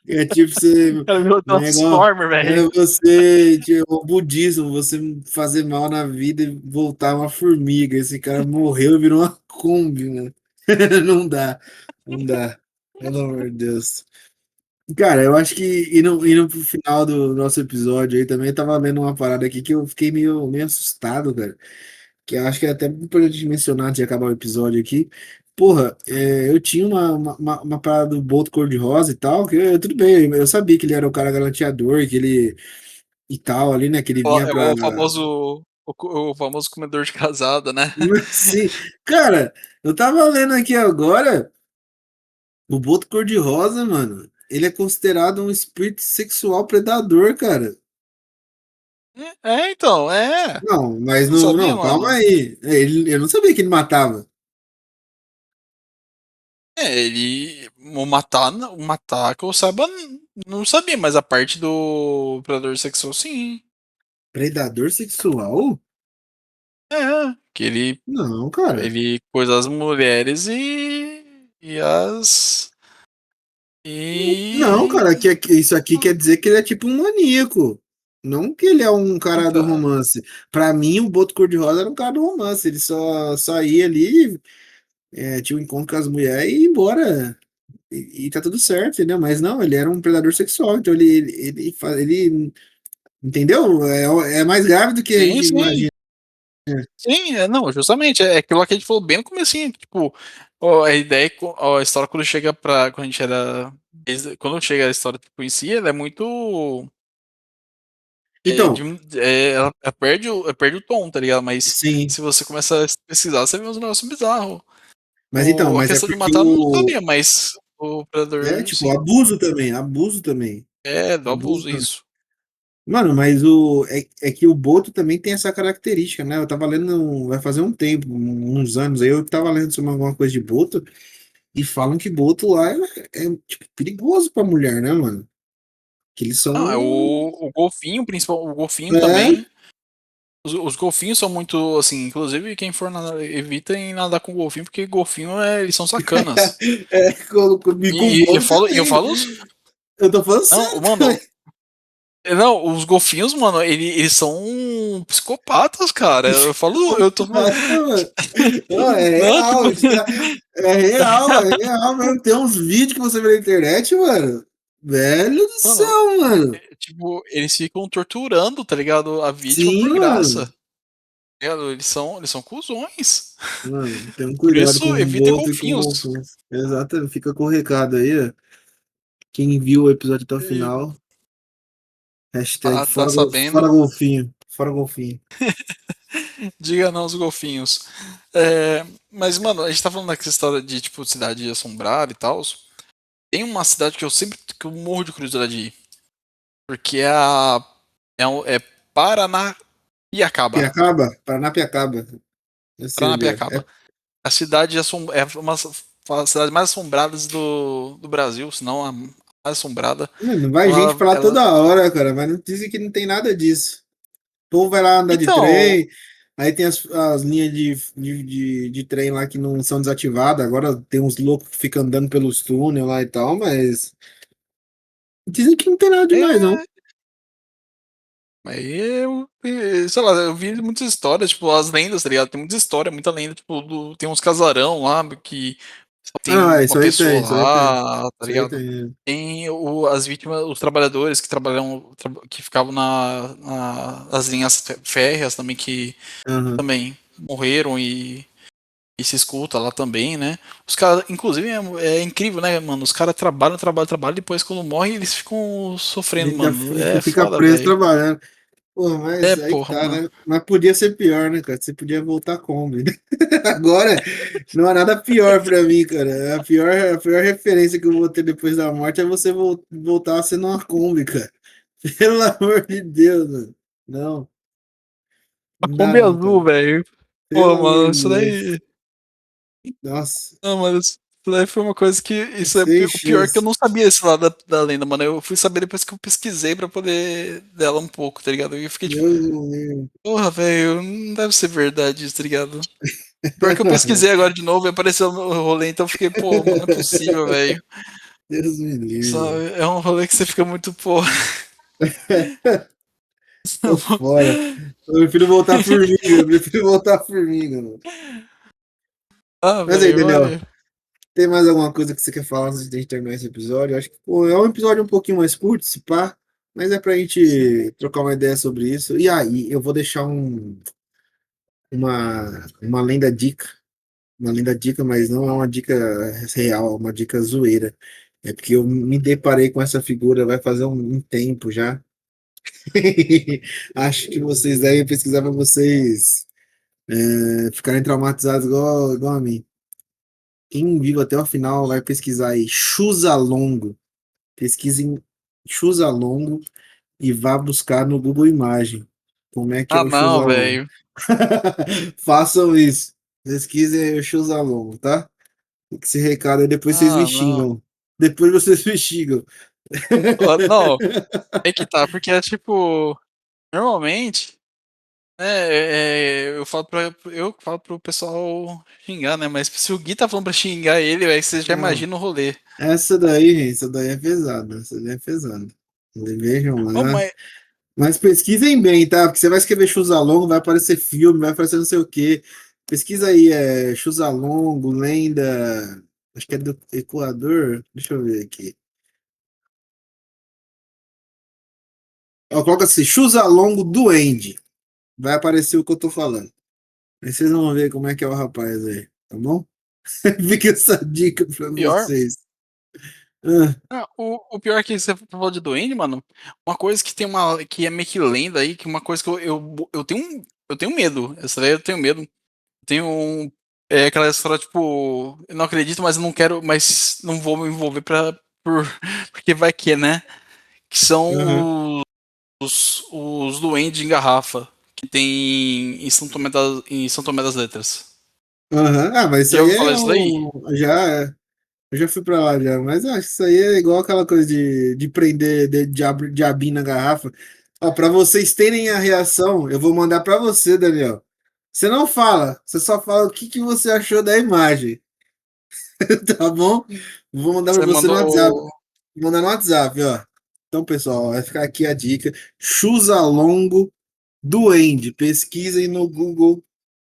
É tipo O você. cara virou É igual. Transformer, velho. É você. Tipo, o budismo, você fazer mal na vida e voltar uma formiga. Esse cara morreu e virou uma Kombi, né? Não dá. Não dá. Pelo amor de Deus. Cara, eu acho que indo pro final do nosso episódio aí também, eu tava lendo uma parada aqui que eu fiquei meio assustado, cara. Que eu acho que é até importante mencionar antes de acabar o episódio aqui. Porra, eu tinha uma parada do Boto Cor-de-Rosa e tal, que tudo bem, eu sabia que ele era o cara galanteador, que ele e tal ali, né? Que ele vinha É pra. o famoso comedor de casada, né? Sim, cara, eu tava lendo aqui agora. O Boto Cor-de-Rosa, mano, ele é considerado um espírito sexual predador, cara. Então, é. Não, mas Não não, sabia, não, calma mano. aí. Eu não sabia que ele matava. O matar que eu saiba, não sabia, mas a parte do predador sexual, sim. Predador sexual? Que ele, Não, cara. ele coisa as mulheres e as. Não, E. cara, isso aqui quer dizer que ele é tipo um maníaco. Não que ele é um cara do Então, romance. Pra mim, o Boto Cor-de-Rosa era um cara do romance. Ele só ia ali, tinha um encontro com as mulheres e ia embora. E tá tudo certo, entendeu? Mas não, ele era um predador sexual. Então ele entendeu? É mais grave do que a sim, gente sim. imagina. Sim, não, justamente, é aquilo que a gente falou bem no comecinho, tipo, ó, a ideia, ó, a história quando chega pra, quando a gente era, quando chega a história, tipo, em si, ela é muito, Então, ela perde o tom, tá ligado? Mas sim. se você começa a pesquisar, você vê uns negócios bizarros. A Mas é questão de porque matar, eu não sabia, mas o Predador, tipo, sim, abuso também, abuso também. é do Abuso abuso, isso. Mano, mas é que o Boto também tem essa característica, né? Eu tava lendo, vai fazer um tempo, uns anos aí, eu tava lendo sobre alguma coisa de Boto, e falam que Boto lá tipo, perigoso pra mulher, né, mano? Que eles são. Não, é o golfinho, principal, o golfinho É, também. Os golfinhos são muito, assim, inclusive quem for nadar, evitem nadar com golfinho, porque golfinho eles são sacanas. com E Boto eu também. falo, Eu tô falando não, sério mano, também. não, os golfinhos, mano, eles são psicopatas, cara. Eu falo, eu tô falando, Mano. Não, é não, real, tipo, é real mesmo. Tem uns vídeos que você vê na internet, mano. Velho do mano, céu, mano. tipo, eles ficam torturando, tá ligado? A vítima Sim, por graça. mano. Tá ligado? Eles são cuzões. Mano, tenha um Por cuidado com isso, o evitem Boto e com o golfinhos. Golfinho. Exato, fica com o recado aí, ó. Quem viu o episódio até o E final, hashtag tá sabendo. fora Golfinho. Fora Golfinho. Diga não aos golfinhos. É, mas, mano, a gente tá falando daquela história de, tipo, cidade assombrada e tal. Tem uma cidade que eu sempre que eu morro de curiosidade de ir. Porque é Paranapiacaba. Paranapiacaba. Eu sei onde é. Paranapiacaba. A cidade é uma das cidades mais assombradas do Brasil, se não a mais assombrada. Mano, vai Então gente pra lá ela... toda hora, cara, mas não dizem que não tem nada disso. O povo vai lá andar de Então, trem, aí tem as linhas de trem lá que não são desativadas. Agora tem uns loucos que ficam andando pelos túneis lá e tal, mas dizem que não tem nada demais, não. é, aí sei lá, eu vi muitas histórias, tipo, as lendas, tá ligado? Tem muita história, muita lenda, tipo, tem uns casarão lá que só Ah, não, tem uma isso aí tem, pessoa isso aí tem. lá, tá Isso aí ligado? tem. Tem as vítimas, os trabalhadores que trabalham, que ficavam nas linhas férreas também, que Aham. também morreram e se escuta lá também, né? Os caras, inclusive, é incrível, né, mano? Os caras trabalham, e depois quando morrem eles ficam sofrendo, mano. É Fica foda, preso velho. trabalhando. Pô, É, mas aí que porra, tá, mano. né? Mas podia ser pior, né, cara? Você podia voltar Kombi. Agora, não há nada pior pra mim, cara. A pior referência que eu vou ter depois da morte é você voltar sendo uma Kombi, cara. Pelo amor de Deus, mano. Não, A não dá Kombi não, cara. azul, velho. Pô, Pelo amor mano, de isso Deus. daí. Nossa, Não, mano, isso daí foi uma coisa que. Isso é sem o pior é que eu chance. não sabia esse lado da lenda, mano. Eu fui saber depois que eu pesquisei pra poder dela um pouco, tá ligado? E eu fiquei tipo, Deus me livre. porra, velho, não deve ser verdade isso, tá ligado? Pior que eu pesquisei agora de novo e apareceu no rolê, então eu fiquei, pô, mano, não é possível, velho. Deus me livre. Sabe? É um rolê que você fica muito, pô. Tô fora. Eu prefiro voltar formiga. Eu prefiro voltar formiga, mano. Ah, Mas aí, velho, Daniel. olha. Tem mais alguma coisa que você quer falar antes de a gente terminar esse episódio? Eu acho que pô, é um episódio um pouquinho mais curto, se pá, mas é pra Sim. gente trocar uma ideia sobre isso. E aí, eu vou deixar uma lenda dica. Uma lenda dica, mas não é uma dica real, é uma dica zoeira. É porque eu me deparei com essa figura vai fazer um tempo já. Acho que vocês devem pesquisar para vocês ficarem traumatizados igual a mim. quem viu até o final vai pesquisar aí Chusalongo. Pesquisem Chusalongo e vá buscar no Google Imagem como é que é Ah, o não, Chusalongo. velho. Façam isso. Pesquisem aí o Chusalongo, tá? Esse recado aí depois vocês me Ah, não. xingam. Depois vocês me xingam. Ó, não, é que tá, porque é tipo. Normalmente, eu falo pro pessoal xingar, né? Mas se o Gui tá falando pra xingar ele, aí você já Não, imagina o rolê. essa daí, gente, essa daí é pesada. Essa daí é pesada. Vejam Ô, lá. mas, Mas pesquisem bem, tá? Porque você vai escrever Chusalongo, vai aparecer filme, vai aparecer não sei o quê. Pesquisa aí, Chusalongo, lenda. Acho que é do Equador. Deixa eu ver aqui. Ó, coloca assim, Chusalongo Duende. Vai aparecer o que eu tô falando. Aí vocês vão ver como é que é o rapaz aí, tá bom? Fica essa dica pra pior. vocês. Ah, O pior é que você falou de Duende, mano. Uma coisa que tem uma. Que é meio que lenda aí, que uma coisa que eu tenho medo. Essa daí eu tenho medo. Tenho um. É aquela história, tipo, eu não acredito, mas eu não quero, mas não vou me envolver por, porque vai que, né? Que aham, são os duendes em garrafa que tem em São Tomé das Letras. aham. Ah, mas isso Já aí ouviu falar é isso daí? um. Já. Eu já fui pra lá já, mas eu acho que isso aí é igual aquela coisa de prender diabinho na garrafa. Ó, pra vocês terem a reação, eu vou mandar pra você, Daniel. Você não fala, você só fala o que que você achou da imagem, tá bom? Vou mandar pra Você você no WhatsApp. mandou. Vou mandar no WhatsApp, ó. Então, pessoal, vai ficar aqui a dica. Chusalongo Duende. Pesquisem no Google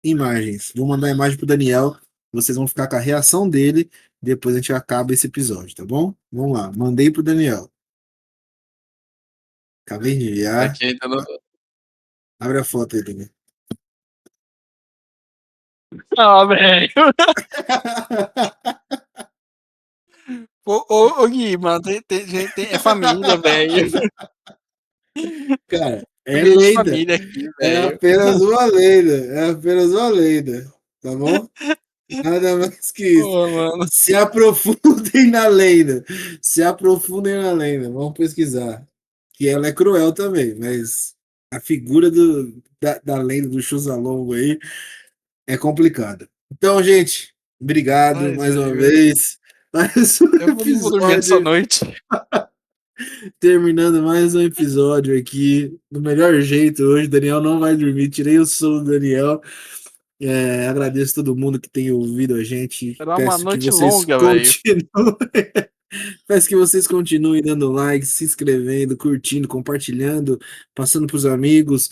Imagens. Vou mandar a imagem pro Daniel. Vocês vão ficar com a reação dele. Depois a gente acaba esse episódio, tá bom? Vamos lá. Mandei pro Daniel. Acabei de enviar. Aqui ainda não. Abre a foto aí, Daniel. Ah, velho. Ô, Gui, mano, é família, velho. Cara, é Ambiente de lenda. família aqui, É velho. apenas uma lenda. É apenas uma lenda. Tá bom? Nada mais que isso. Pô, mano. Se aprofundem na lenda. Se aprofundem na lenda. Vamos pesquisar. Que ela é cruel também, mas a figura da lenda do Chusalongo aí é complicada. Então, gente, obrigado Mas, mais uma velho, vez. Mais um não vou dormir essa episódio, noite. terminando mais um episódio aqui, do melhor jeito hoje. Daniel não vai dormir, tirei o sono do Daniel. Agradeço todo mundo que tem ouvido a gente. Será uma Peço que noite vocês longa, velho. continuem. Peço que vocês continuem dando like, se inscrevendo, curtindo, compartilhando, passando para os amigos,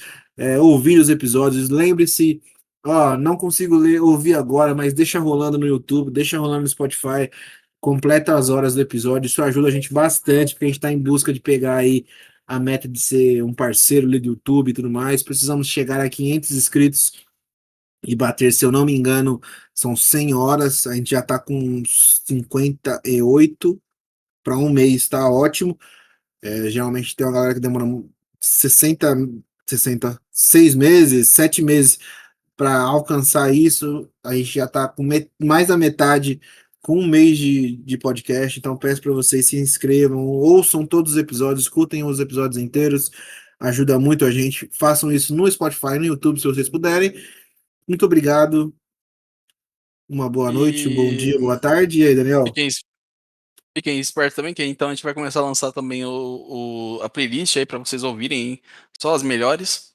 ouvindo os episódios. Lembre-se, ó, não consigo ouvir agora, mas deixa rolando no YouTube, deixa rolando no Spotify, completa as horas do episódio. Isso ajuda a gente bastante, porque a gente está em busca de pegar aí a meta de ser um parceiro ali do YouTube e tudo mais. Precisamos chegar a 500 inscritos e bater, se eu não me engano, são 100 horas. A gente já está com uns 58 para um mês, tá ótimo. Geralmente tem uma galera que demora 60, 6 meses, 7 meses para alcançar isso. A gente já está com mais da metade, com um mês de podcast. Então peço para vocês se inscrevam, ouçam todos os episódios, escutem os episódios inteiros. Ajuda muito a gente. Façam isso no Spotify, no YouTube, se vocês puderem. Muito obrigado. Uma boa noite, um bom dia, E boa tarde. E aí, Daniel? fiquem, fiquem espertos também, que então a gente vai começar a lançar também a playlist aí pra vocês ouvirem, hein? Só as melhores.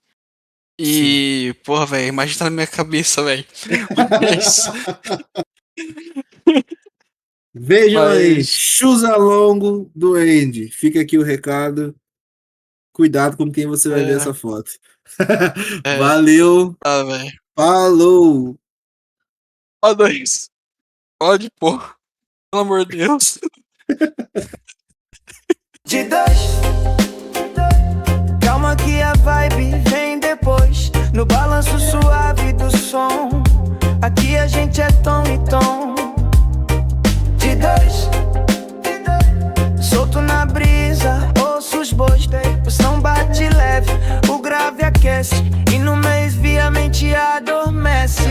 Sim. E, porra, velho, a imagem tá na minha cabeça, velho. Mas, Vejam aí, mas, Chusalongo do Andy. Fica aqui o recado. Cuidado com quem você vai ver é, essa foto. é, Valeu, tá, velho. falou! Ó, dois. Pode, pô. Pelo amor de Deus. De dois, calma que a vibe vem depois. No balanço suave do som, aqui a gente é tom e tom. De dois, solto na brisa, ouço os bois. O som bate leve, o grave aquece, e no mês via mente adormece.